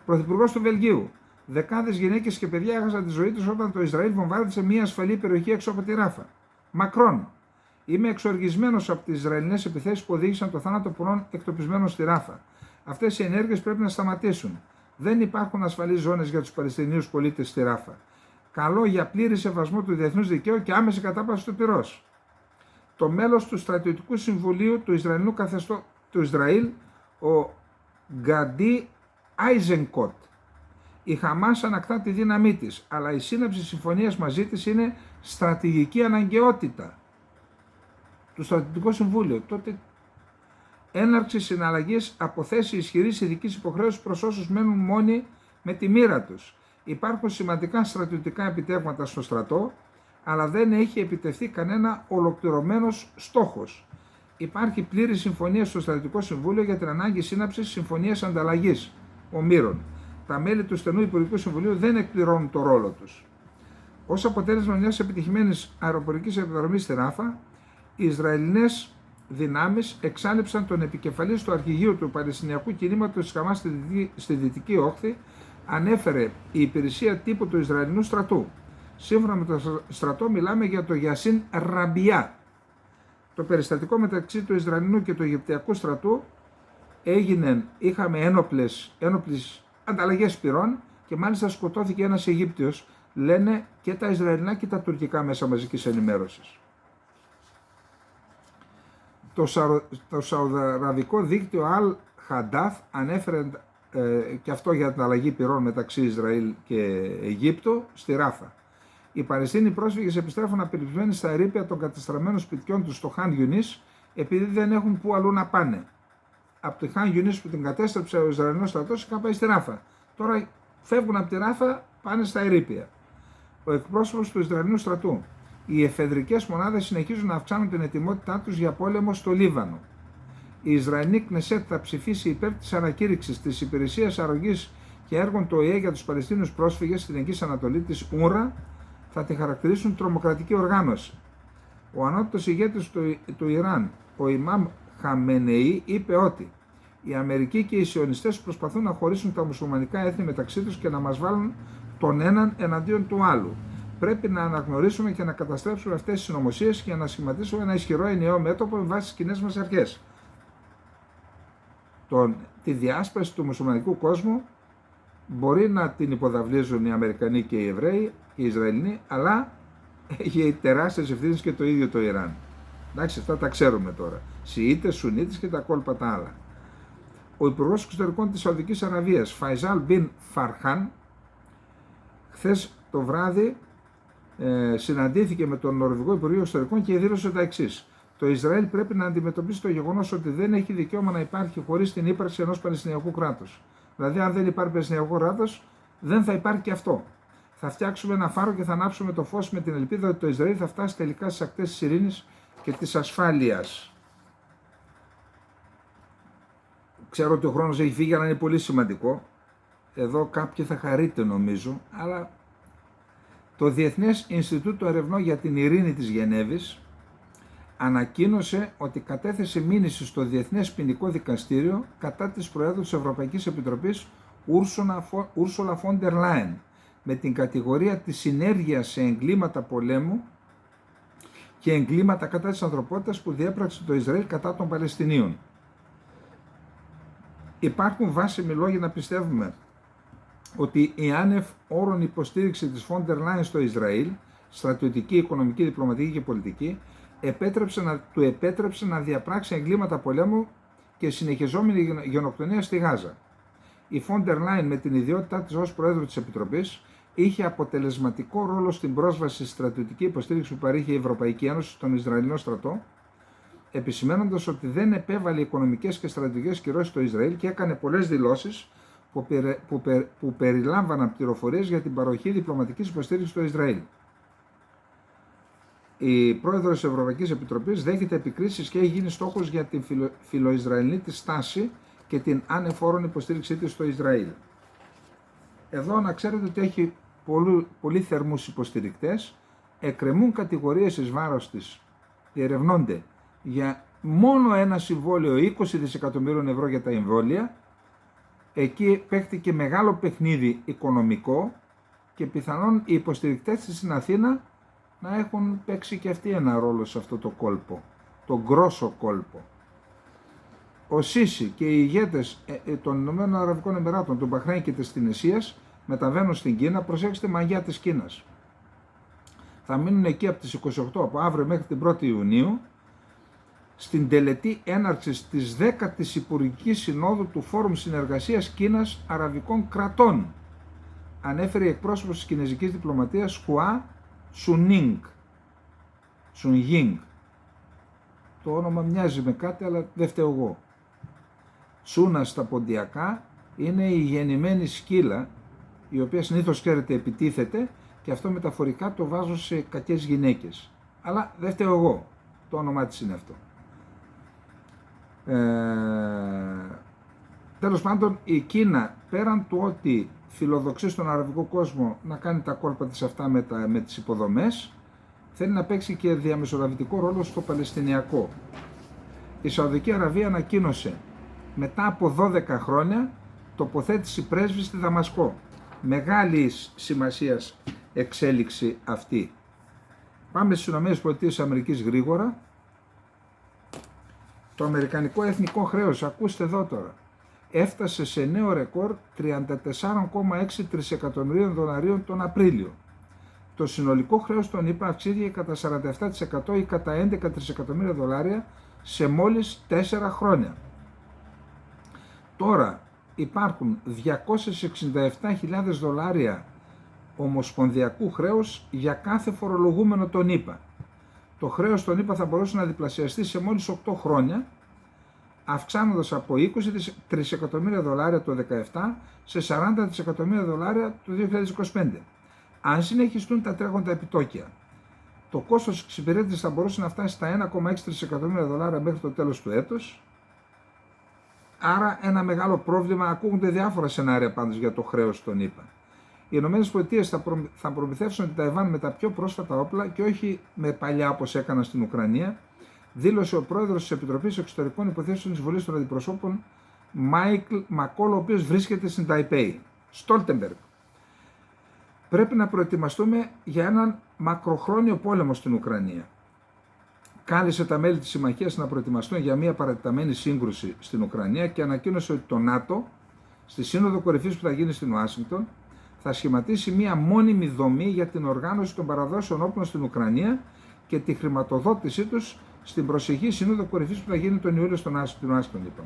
Πρωθυπουργός του Βελγίου. Δεκάδες γυναίκες και παιδιά έχασαν τη ζωή τους όταν το Ισραήλ βομβάρδισε μια ασφαλή περιοχή έξω από τη Ράφα. Μακρόν. Είμαι εξοργισμένος από τις Ισραηλινές επιθέσεις που οδήγησαν το θάνατο πολλών εκτοπισμένων στη Ράφα. Αυτές οι ενέργειες πρέπει να σταματήσουν. Δεν υπάρχουν ασφαλείς ζώνες για τους Παλαιστινίους πολίτες στη Ράφα. Καλώ για πλήρη σεβασμό του διεθνούς δικαίου και άμεση κατάπαυση του πυρός. Το μέλος του Στρατιωτικού Συμβουλίου του Ισραήλ, ο Γκαντί Άιζενκοτ. Η Χαμάς ανακτά τη δύναμή της, αλλά η σύναψη συμφωνίας μαζί της είναι στρατηγική αναγκαιότητα. Το Στρατιωτικό Συμβούλιο τότε έναρξη συναλλαγής από θέση ισχυρής ειδικής υποχρέωσης προς όσους μένουν μόνοι με τη μοίρα τους. Υπάρχουν σημαντικά στρατιωτικά επιτεύγματα στο στρατό, αλλά δεν έχει επιτευχθεί κανένα ολοκληρωμένος στόχος. Υπάρχει πλήρη συμφωνία στο Στρατιωτικό Συμβούλιο για την ανάγκη σύναψης συμφωνίας ανταλλαγής ομήρων. Τα μέλη του στενού Υπουργικού Συμβουλίου δεν εκπληρώνουν το ρόλο τους. Ως αποτέλεσμα μιας επιτυχημένης αεροπορικής επιδρομής στη Ράφα, οι Ισραηλινές δυνάμεις εξάλειψαν τον επικεφαλής του αρχηγείου του Παλαιστινιακού κινήματος της Χαμάς στη Δυτική Όχθη, ανέφερε η υπηρεσία τύπου του Ισραηλινού στρατού. Σύμφωνα με το στρατό μιλάμε για το Γιασίν Ραμπιά. Το περιστατικό μεταξύ του Ισραηλινού και του Αιγυπτιακού στρατού είχαμε ένοπλες ανταλλαγές πυρών και μάλιστα σκοτώθηκε ένας Αιγύπτιος, λένε και τα Ισραηλινά και τα τουρκικά μέσα μαζικής ενημέρωσης. Το Σαουδαραβικό δίκτυο Al Hadath ανέφερε και αυτό για την αλλαγή πυρών μεταξύ Ισραήλ και Αιγύπτου στη Ράφα. Οι Παλαιστίνοι πρόσφυγες επιστρέφουν απελπισμένοι στα ερείπια των κατεστραμμένων σπιτιών τους στο Χαν Ιουνίς επειδή δεν έχουν που αλλού να πάνε. Από το Χαν Ιουνίς που την κατέστρεψε ο Ισραηλινός στρατός είχαν πάει στη Ράφα. Τώρα φεύγουν από τη Ράφα, πάνε στα ερείπια. Ο εκπρόσωπος του Ισραηλινού στρατού. Οι εφεδρικές μονάδες συνεχίζουν να αυξάνουν την ετοιμότητά τους για πόλεμο στο Λίβανο. Η Ισραηλινή Κνεσέτ θα ψηφίσει υπέρ της ανακήρυξης της Υπηρεσίας Αρρωγής και Έργων του ΟΗΕ για τους Παλαιστίνιους πρόσφυγες στην Εγγύης Ανατολή της UNRWA, θα τη χαρακτηρίσουν τρομοκρατική οργάνωση. Ο ανώτατος ηγέτης του Ιράν, ο Ιμάμ Χαμενεή, είπε ότι οι Αμερικοί και οι Σιωνιστές προσπαθούν να χωρίσουν τα μουσουλμανικά έθνη μεταξύ τους και να μας βάλουν τον έναν εναντίον του άλλου. Πρέπει να αναγνωρίσουμε και να καταστρέψουμε αυτές τις συνωμοσίες και να σχηματίσουμε ένα ισχυρό ενιαίο μέτωπο με βάση τις κοινές μας αρχές. Τη διάσπαση του μουσουλμανικού κόσμου μπορεί να την υποδαβλίζουν οι Αμερικανοί και οι Εβραίοι και οι Ισραηλινοί, αλλά έχει τεράστιες ευθύνες και το ίδιο το Ιράν. Εντάξει, αυτά τα ξέρουμε τώρα. Σιήτες, Σουνίτες και τα κόλπα τα άλλα. Ο Υπουργός Εξωτερικών της Σαουδικής Αραβίας, Φαϊζάλ Μπιν Φαρχάν, χθες το βράδυ συναντήθηκε με τον Νορβηγό Υπουργό Εξωτερικών και δήλωσε τα εξής. Το Ισραήλ πρέπει να αντιμετωπίσει το γεγονός ότι δεν έχει δικαίωμα να υπάρχει χωρίς την ύπαρξη ενός Παλαιστινιακού κράτους. Δηλαδή, αν δεν υπάρχει Παλαιστινιακό κράτος, δεν θα υπάρχει και αυτό. Θα φτιάξουμε ένα φάρο και θα ανάψουμε το φως με την ελπίδα ότι το Ισραήλ θα φτάσει τελικά στις ακτές της ειρήνης και της ασφάλειας. Ξέρω ότι ο χρόνος έχει φύγει, αλλά είναι πολύ σημαντικό. Εδώ κάποιοι θα χαρείτε νομίζω, αλλά το Διεθνές Ινστιτούτο Ερευνών για την Ειρήνη της Γενέβης ανακοίνωσε ότι κατέθεσε μήνυση στο Διεθνές Ποινικό Δικαστήριο κατά της Προέδρου της Ευρωπαϊκής Επιτροπής Ursula von der Leyen με την κατηγορία της συνέργειας σε εγκλήματα πολέμου και εγκλήματα κατά της ανθρωπότητας που διέπραξε το Ισραήλ κατά των Παλαιστινίων. Υπάρχουν βάσιμοι λόγοι να πιστεύουμε ότι η άνευ όρων υποστήριξη της von der Leyen στο Ισραήλ, στρατιωτική, οικονομική, διπλωματική και πολιτική, του επέτρεψε να διαπράξει εγκλήματα πολέμου και συνεχιζόμενη γενοκτονία στη Γάζα. Η von der Leyen με την ιδιότητά της ως Πρόεδρο της Επιτροπής είχε αποτελεσματικό ρόλο στην πρόσβαση στη στρατιωτική υποστήριξη που παρήχε η Ευρωπαϊκή Ένωση στον Ισραηλινό στρατό, επισημαίνοντας ότι δεν επέβαλε οικονομικές και στρατιωτικές κυρώσεις στο Ισραήλ και έκανε πολλές δηλώσεις που περιλάμβαναν πληροφορίες για την παροχή διπλωματικής υποστήριξης στο Ισραήλ. Η πρόεδρος της Ευρωπαϊκής Επιτροπής δέχεται επικρίσεις και έχει γίνει στόχος για την φιλοϊσραηλινή της στάση και την ανεφόρον υποστήριξή της στο Ισραήλ. Εδώ να ξέρετε ότι έχει πολύ θερμούς υποστηρικτές, εκκρεμούν κατηγορίες εις βάρος της, διερευνώνται για μόνο ένα συμβόλαιο 20 δισεκατομμύριων ευρώ για τα εμβόλια. Εκεί παίχτηκε μεγάλο παιχνίδι οικονομικό και πιθανόν οι υποστηρικτές της στην Αθήνα να έχουν παίξει και αυτοί ένα ρόλο σε αυτό το κόλπο, τον γκρόσο κόλπο. Ο Σίση και οι ηγέτες των Ηνωμένων Αραβικών Εμιράτων, του Μπαχρέιν και της Τινησίας μεταβαίνουν στην Κίνα. Προσέξτε, μαγιά της Κίνας. Θα μείνουν εκεί από τις 28, από αύριο μέχρι την 1η Ιουνίου, στην τελετή έναρξης της 10ης Υπουργικής Συνόδου του Φόρουμ Συνεργασίας Κίνας Αραβικών Κρατών. Ανέφερε η εκπρόσωπος της Κινεζικής Διπλωματίας Χουά Τσουνγίνγκ. Το όνομα μοιάζει με κάτι, αλλά δεν φταίω εγώ. Τσούνα στα ποντιακά είναι η γεννημένη σκύλα, η οποία συνήθως, ξέρετε, επιτίθεται, και αυτό μεταφορικά το βάζω σε κακές γυναίκες. Αλλά δεν φταίω εγώ. Το όνομά της είναι αυτό. Τέλος πάντων, η Κίνα, πέραν του ότι φιλοδοξεί στον αραβικό κόσμο να κάνει τα κόλπα της αυτά με τις υποδομές, θέλει να παίξει και διαμεσολαβητικό ρόλο στο Παλαιστινιακό. Η Σαουδική Αραβία ανακοίνωσε μετά από 12 χρόνια τοποθέτηση πρέσβη στη Δαμασκό. Μεγάλης σημασίας εξέλιξη αυτή. Πάμε στις ΗΠΑ γρήγορα. Το αμερικανικό εθνικό χρέος, ακούστε εδώ τώρα, έφτασε σε νέο ρεκόρ 34,6 τρισεκατομμυρίων δολαρίων τον Απρίλιο. Το συνολικό χρέος των ΗΠΑ αυξήθηκε κατά 47% ή κατά 11 τρισεκατομμύρια δολάρια σε μόλις 4 χρόνια. Τώρα υπάρχουν 267.000 δολάρια ομοσπονδιακού χρέους για κάθε φορολογούμενο των ΗΠΑ. Το χρέος των ΗΠΑ θα μπορούσε να διπλασιαστεί σε μόλις 8 χρόνια, αυξάνοντας από 20 τρισεκατομμύρια δολάρια το 2017 σε 40 δισεκατομμύρια δολάρια το 2025. Αν συνεχιστούν τα τρέχοντα επιτόκια, το κόστος εξυπηρέτησης θα μπορούσε να φτάσει στα 1,6 τρισεκατομμύρια δολάρια μέχρι το τέλος του έτους. Άρα ένα μεγάλο πρόβλημα, ακούγονται διάφορα σενάρια πάντως για το χρέος των ΗΠΑ. Οι ΗΠΑ θα προμηθεύσουν την Ταϊβάν με τα πιο πρόσφατα όπλα και όχι με παλιά όπως έκαναν στην Ουκρανία, δήλωσε ο πρόεδρος της Επιτροπής Εξωτερικών Υποθέσεων της Βουλής των Αντιπροσώπων, Μάικλ Μακόλ, ο οποίος βρίσκεται στην Ταϊπέη. Στόλτεμπεργκ. Πρέπει να προετοιμαστούμε για έναν μακροχρόνιο πόλεμο στην Ουκρανία. Κάλεσε τα μέλη της συμμαχίας να προετοιμαστούν για μια παρατεταμένη σύγκρουση στην Ουκρανία και ανακοίνωσε ότι το ΝΑΤΟ, στη Σύνοδο Κορυφής που θα γίνει στην Ουάσιγκτον, θα σχηματίσει μια μόνιμη δομή για την οργάνωση των παραδόσεων όπλων στην Ουκρανία και τη χρηματοδότησή τους στην προσεχή Σύνοδο Κορυφής που θα γίνει τον Ιούλιο στην Ουάσιγκτον.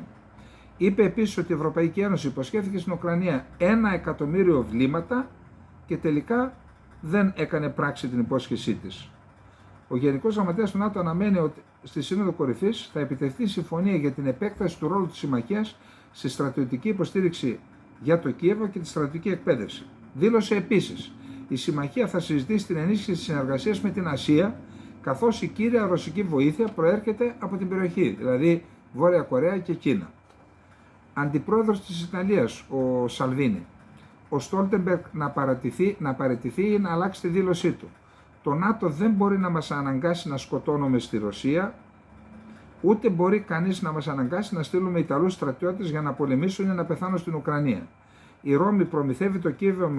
Είπε επίσης ότι η Ευρωπαϊκή Ένωση υποσχέθηκε στην Ουκρανία 1 εκατομμύριο βλήματα και τελικά δεν έκανε πράξη την υπόσχεσή της. Ο Γενικός Γραμματέας του ΝΑΤΟ αναμένει ότι στη Σύνοδο Κορυφής θα επιτευχθεί συμφωνία για την επέκταση του ρόλου της συμμαχίας στη στρατιωτική υποστήριξη για το Κίεβο και τη στρατιωτική εκπαίδευση. Δήλωσε επίσης, η συμμαχία θα συζητήσει την ενίσχυση της συνεργασίας με την Ασία, καθώς η κύρια ρωσική βοήθεια προέρχεται από την περιοχή, δηλαδή Βόρεια Κορέα και Κίνα. Αντιπρόεδρος της Ιταλίας, ο Σαλβίνι. Ο Στόλτεμπεργκ να παραιτηθεί ή να αλλάξει τη δήλωσή του. Το ΝΑΤΟ δεν μπορεί να μας αναγκάσει να σκοτώνουμε στη Ρωσία, ούτε μπορεί κανείς να μας αναγκάσει να στείλουμε Ιταλούς στρατιώτες για να πολεμήσουν ή να πεθάνουν στην Ουκρανία. Η Ρώμη προμηθεύει το Κίεβο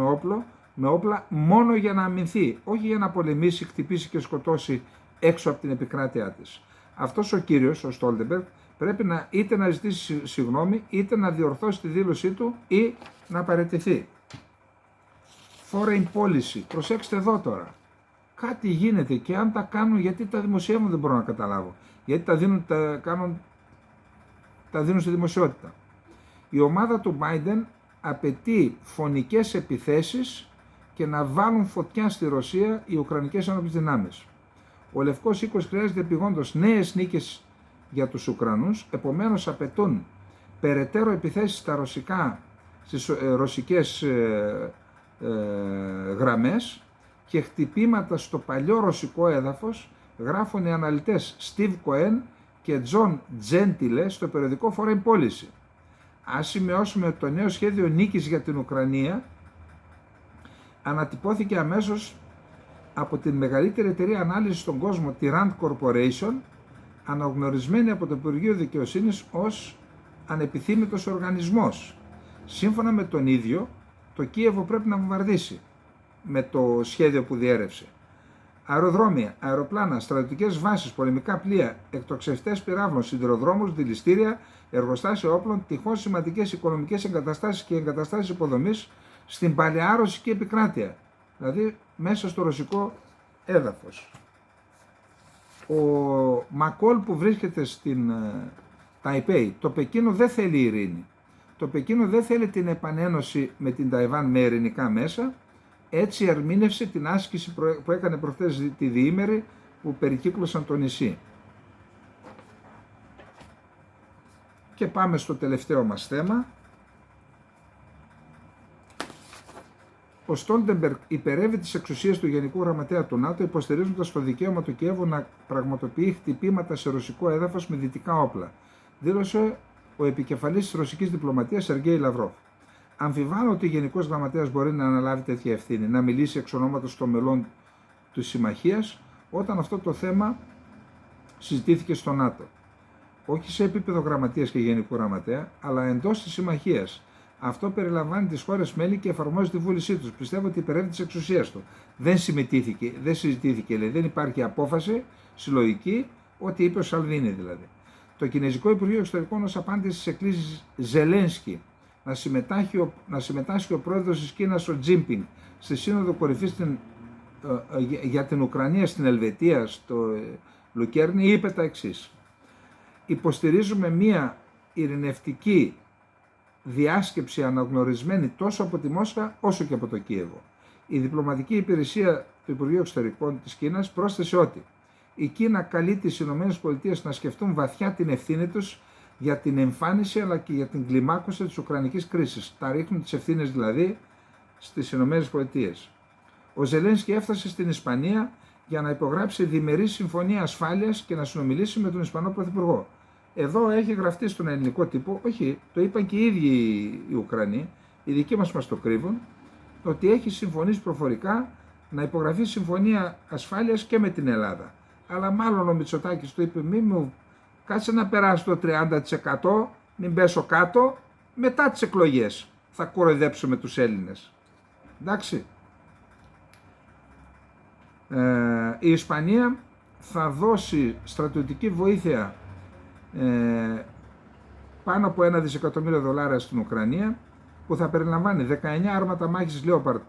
με όπλα μόνο για να αμυνθεί, όχι για να πολεμήσει, χτυπήσει και σκοτώσει έξω από την επικράτειά της. Αυτός ο κύριος, ο Στόλτεμπεργκ, πρέπει είτε να ζητήσει συγγνώμη, είτε να διορθώσει τη δήλωσή του ή να παραιτηθεί. Foreign policy. Προσέξτε εδώ τώρα. Κάτι γίνεται και αν τα κάνουν, γιατί τα δημοσιεύουν δεν μπορώ να καταλάβω. Γιατί τα δίνουν στη δημοσιότητα. Η ομάδα του Biden απαιτεί φωνικές επιθέσεις και να βάλουν φωτιά στη Ρωσία οι Ουκρανικές Ένοπλες Δυνάμεις. Ο Λευκός Οίκος χρειάζεται επειγόντως νέες νίκες για τους Ουκρανούς, επομένως απαιτούν περαιτέρω επιθέσεις στις ρωσικές γραμμές και χτυπήματα στο παλιό ρωσικό έδαφος, γράφουν οι αναλυτές Steve Cohen και John Gentile στο περιοδικό Foreign Policy. Ας σημειώσουμε ότι το νέο σχέδιο νίκης για την Ουκρανία ανατυπώθηκε αμέσως από την μεγαλύτερη εταιρεία ανάλυσης στον κόσμο, τη Rand Corporation, αναγνωρισμένη από το Υπουργείο Δικαιοσύνης ως ανεπιθύμητος οργανισμός. Σύμφωνα με τον ίδιο, το Κίεβο πρέπει να βομβαρδίσει με το σχέδιο που διέρευσε αεροδρόμια, αεροπλάνα, στρατιωτικές βάσεις, πολεμικά πλοία, εκτοξευτές πυράβλων, σιδηροδρόμους, δηληστήρια, εργοστάσια όπλων, τυχώς σημαντικές οικονομικές εγκαταστάσεις και εγκαταστάσεις υποδομής στην παλαιά ρωσική επικράτεια, δηλαδή μέσα στο ρωσικό έδαφος. Ο Μακόλ που βρίσκεται στην Ταϊπέη, το Πεκίνο δεν θέλει ειρήνη. Το Πεκίνο δεν θέλει την επανένωση με την Ταϊβάν με ειρηνικά μέσα. Έτσι ερμήνευσε την άσκηση που έκανε προχθές τη διήμερη που περικύκλωσαν το νησί. Και πάμε στο τελευταίο μας θέμα. Ο Στόλτεμπεργκ υπερεύει τις εξουσίες του Γενικού Γραμματέα του ΝΑΤΟ, υποστηρίζοντας το δικαίωμα του Κιέβου να πραγματοποιεί χτυπήματα σε ρωσικό έδαφος με δυτικά όπλα, δήλωσε ο επικεφαλής της ρωσικής διπλωματίας Σεργέη Λαυρόφ. Αμφιβάλλω ότι ο Γενικός Γραμματέας μπορεί να αναλάβει τέτοια ευθύνη, να μιλήσει εξ ονόματος των μελών της Συμμαχίας, όταν αυτό το θέμα συζητήθηκε στο ΝΑΤΟ. Όχι σε επίπεδο Γραμματείας και Γενικού Γραμματέα, αλλά εντός της Συμμαχίας. Αυτό περιλαμβάνει τις χώρες μέλη και εφαρμόζει τη βούλησή τους. Πιστεύω ότι υπερεύει τις εξουσίες του. Δεν συζητήθηκε, λέει, δεν υπάρχει απόφαση συλλογική, ό,τι είπε ο Σαλβίνη δηλαδή. Το Κινέζικο Υπουργείο Εξωτερικών ως απάντηση στις εκκλήσεις Ζελένσκι να συμμετάσχει ο πρόεδρος της Κίνας, ο Τζίμπινγκ, στη Σύνοδο Κορυφής για την Ουκρανία στην Ελβετία, στο Λουκέρνη, είπε τα εξής. Υποστηρίζουμε μία ειρηνευτική διάσκεψη αναγνωρισμένη τόσο από τη Μόσχα όσο και από το Κίεβο. Η διπλωματική υπηρεσία του Υπουργείου Εξωτερικών της Κίνας πρόσθεσε ότι η Κίνα καλεί τις ΗΠΑ να σκεφτούν βαθιά την ευθύνη τους για την εμφάνιση αλλά και για την κλιμάκωση της Ουκρανικής κρίσης. Τα ρίχνουν τις ευθύνες δηλαδή στις ΗΠΑ. Ο Ζελένσκι έφτασε στην Ισπανία για να υπογράψει διμερή συμφωνία ασφάλειας και να συνομιλήσει με τον Ισπανό Πρωθυπουργό. Εδώ έχει γραφτεί στον ελληνικό τύπο, όχι, το είπαν και οι ίδιοι οι Ουκρανοί, οι δικοί μας το κρύβουν, ότι έχει συμφωνήσει προφορικά να υπογραφεί συμφωνία ασφάλειας και με την Ελλάδα. Αλλά μάλλον ο Μητσοτάκης του είπε, μη μου κάτσε να περάσει το 30%, μην πέσω κάτω, μετά τις εκλογές θα κοροϊδέψουμε τους Έλληνες. Εντάξει. Η Ισπανία θα δώσει στρατιωτική βοήθεια πάνω από $1 δισεκατομμύριο στην Ουκρανία, που θα περιλαμβάνει 19 άρματα μάχης Leopard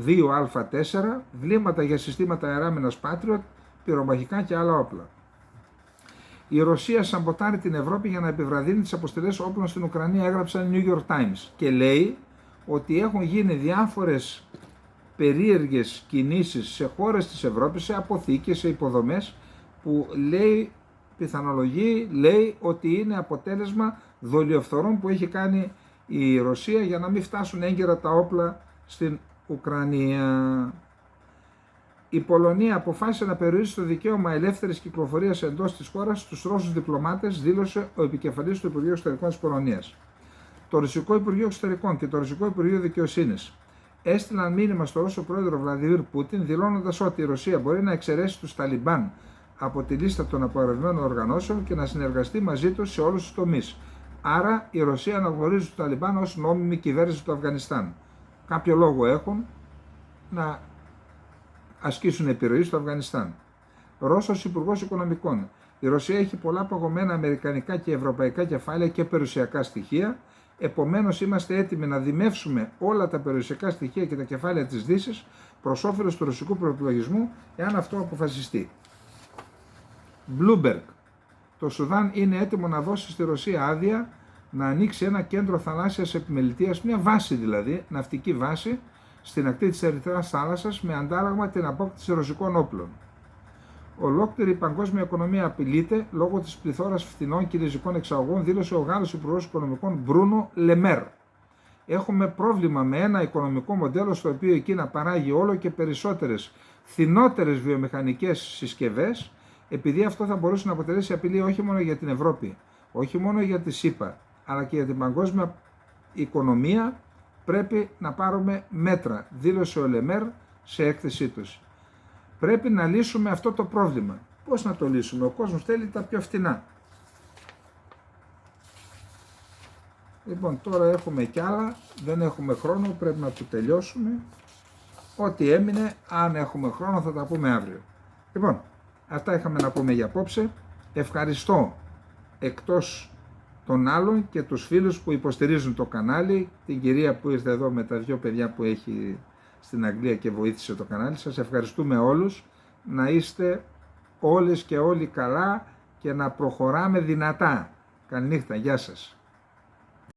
2Α4, βλήματα για συστήματα αεράμενας Patriot, πυρομαχικά και άλλα όπλα. Η Ρωσία σαμποτάρει την Ευρώπη για να επιβραδύνει τις αποστολές όπλων στην Ουκρανία, έγραψαν New York Times, και λέει ότι έχουν γίνει διάφορες περίεργες κινήσεις σε χώρες της Ευρώπης, σε αποθήκες, σε υποδομές, που λέει, πιθανολογεί, λέει ότι είναι αποτέλεσμα δολιοφθορών που έχει κάνει η Ρωσία για να μην φτάσουν έγκαιρα τα όπλα στην Ουκρανία. Η Πολωνία αποφάσισε να περιορίσει το δικαίωμα ελεύθερης κυκλοφορίας εντός της χώρας στους Ρώσους διπλωμάτες, δήλωσε ο επικεφαλής του Υπουργείου Εξωτερικών της Πολωνίας. Το Ρωσικό Υπουργείο Εξωτερικών και το Ρωσικό Υπουργείο Δικαιοσύνης έστειλαν μήνυμα στο Ρώσο πρόεδρο Βλαντιμίρ Πούτιν, δηλώνοντας ότι η Ρωσία μπορεί να εξαιρέσει τους Ταλιμπάν από τη λίστα των απαγορευμένων οργανώσεων και να συνεργαστεί μαζί τους σε όλους τους τομείς. Άρα η Ρωσία αναγνωρίζει τους Ταλιμπάν ως νόμιμη κυβέρνηση του Αφγανιστάν. Κάποιο λόγο έχουν να ασκήσουν επιρροή στο Αφγανιστάν. Ρώσος Υπουργός Οικονομικών. Η Ρωσία έχει πολλά παγωμένα αμερικανικά και ευρωπαϊκά κεφάλαια και περιουσιακά στοιχεία. Επομένως, είμαστε έτοιμοι να δημεύσουμε όλα τα περιουσιακά στοιχεία και τα κεφάλαια της Δύσης προς όφελος του ρωσικού προεπιλογισμού, εάν αυτό αποφασιστεί. Bloomberg. Το Σουδάν είναι έτοιμο να δώσει στη Ρωσία άδεια να ανοίξει ένα κέντρο θαλάσσιας επιμελητείας, μια βάση δηλαδή, ναυτική βάση, στην ακτή της Ερυθράς θάλασσας με αντάλλαγμα την απόκτηση ρωσικών όπλων. Ολόκληρη η παγκόσμια οικονομία απειλείται λόγω της πληθώρας φθηνών κινέζικων εξαγωγών, δήλωσε ο Γάλλος Υπουργός Οικονομικών Μπρούνο Λεμέρ. Έχουμε πρόβλημα με ένα οικονομικό μοντέλο στο οποίο η Κίνα παράγει όλο και περισσότερες φθηνότερες βιομηχανικές συσκευές, επειδή αυτό θα μπορούσε να αποτελέσει απειλή όχι μόνο για την Ευρώπη, όχι μόνο για τη ΣΥΠΑ, αλλά και για την παγκόσμια οικονομία. Πρέπει να πάρουμε μέτρα, δήλωσε ο Λεμέρ σε έκθεσή τους. Πρέπει να λύσουμε αυτό το πρόβλημα. Πώς να το λύσουμε? Ο κόσμος θέλει τα πιο φτηνά. Λοιπόν, τώρα έχουμε κι άλλα, δεν έχουμε χρόνο, πρέπει να το τελειώσουμε. Ό,τι έμεινε, αν έχουμε χρόνο θα τα πούμε αύριο. Λοιπόν, αυτά είχαμε να πούμε για απόψε. Ευχαριστώ εκτός των άλλων και τους φίλους που υποστηρίζουν το κανάλι, την κυρία που ήρθε εδώ με τα 2 παιδιά που έχει στην Αγγλία και βοήθησε το κανάλι. Σας ευχαριστούμε όλους, να είστε όλες και όλοι καλά και να προχωράμε δυνατά. Καληνύχτα, γεια σας.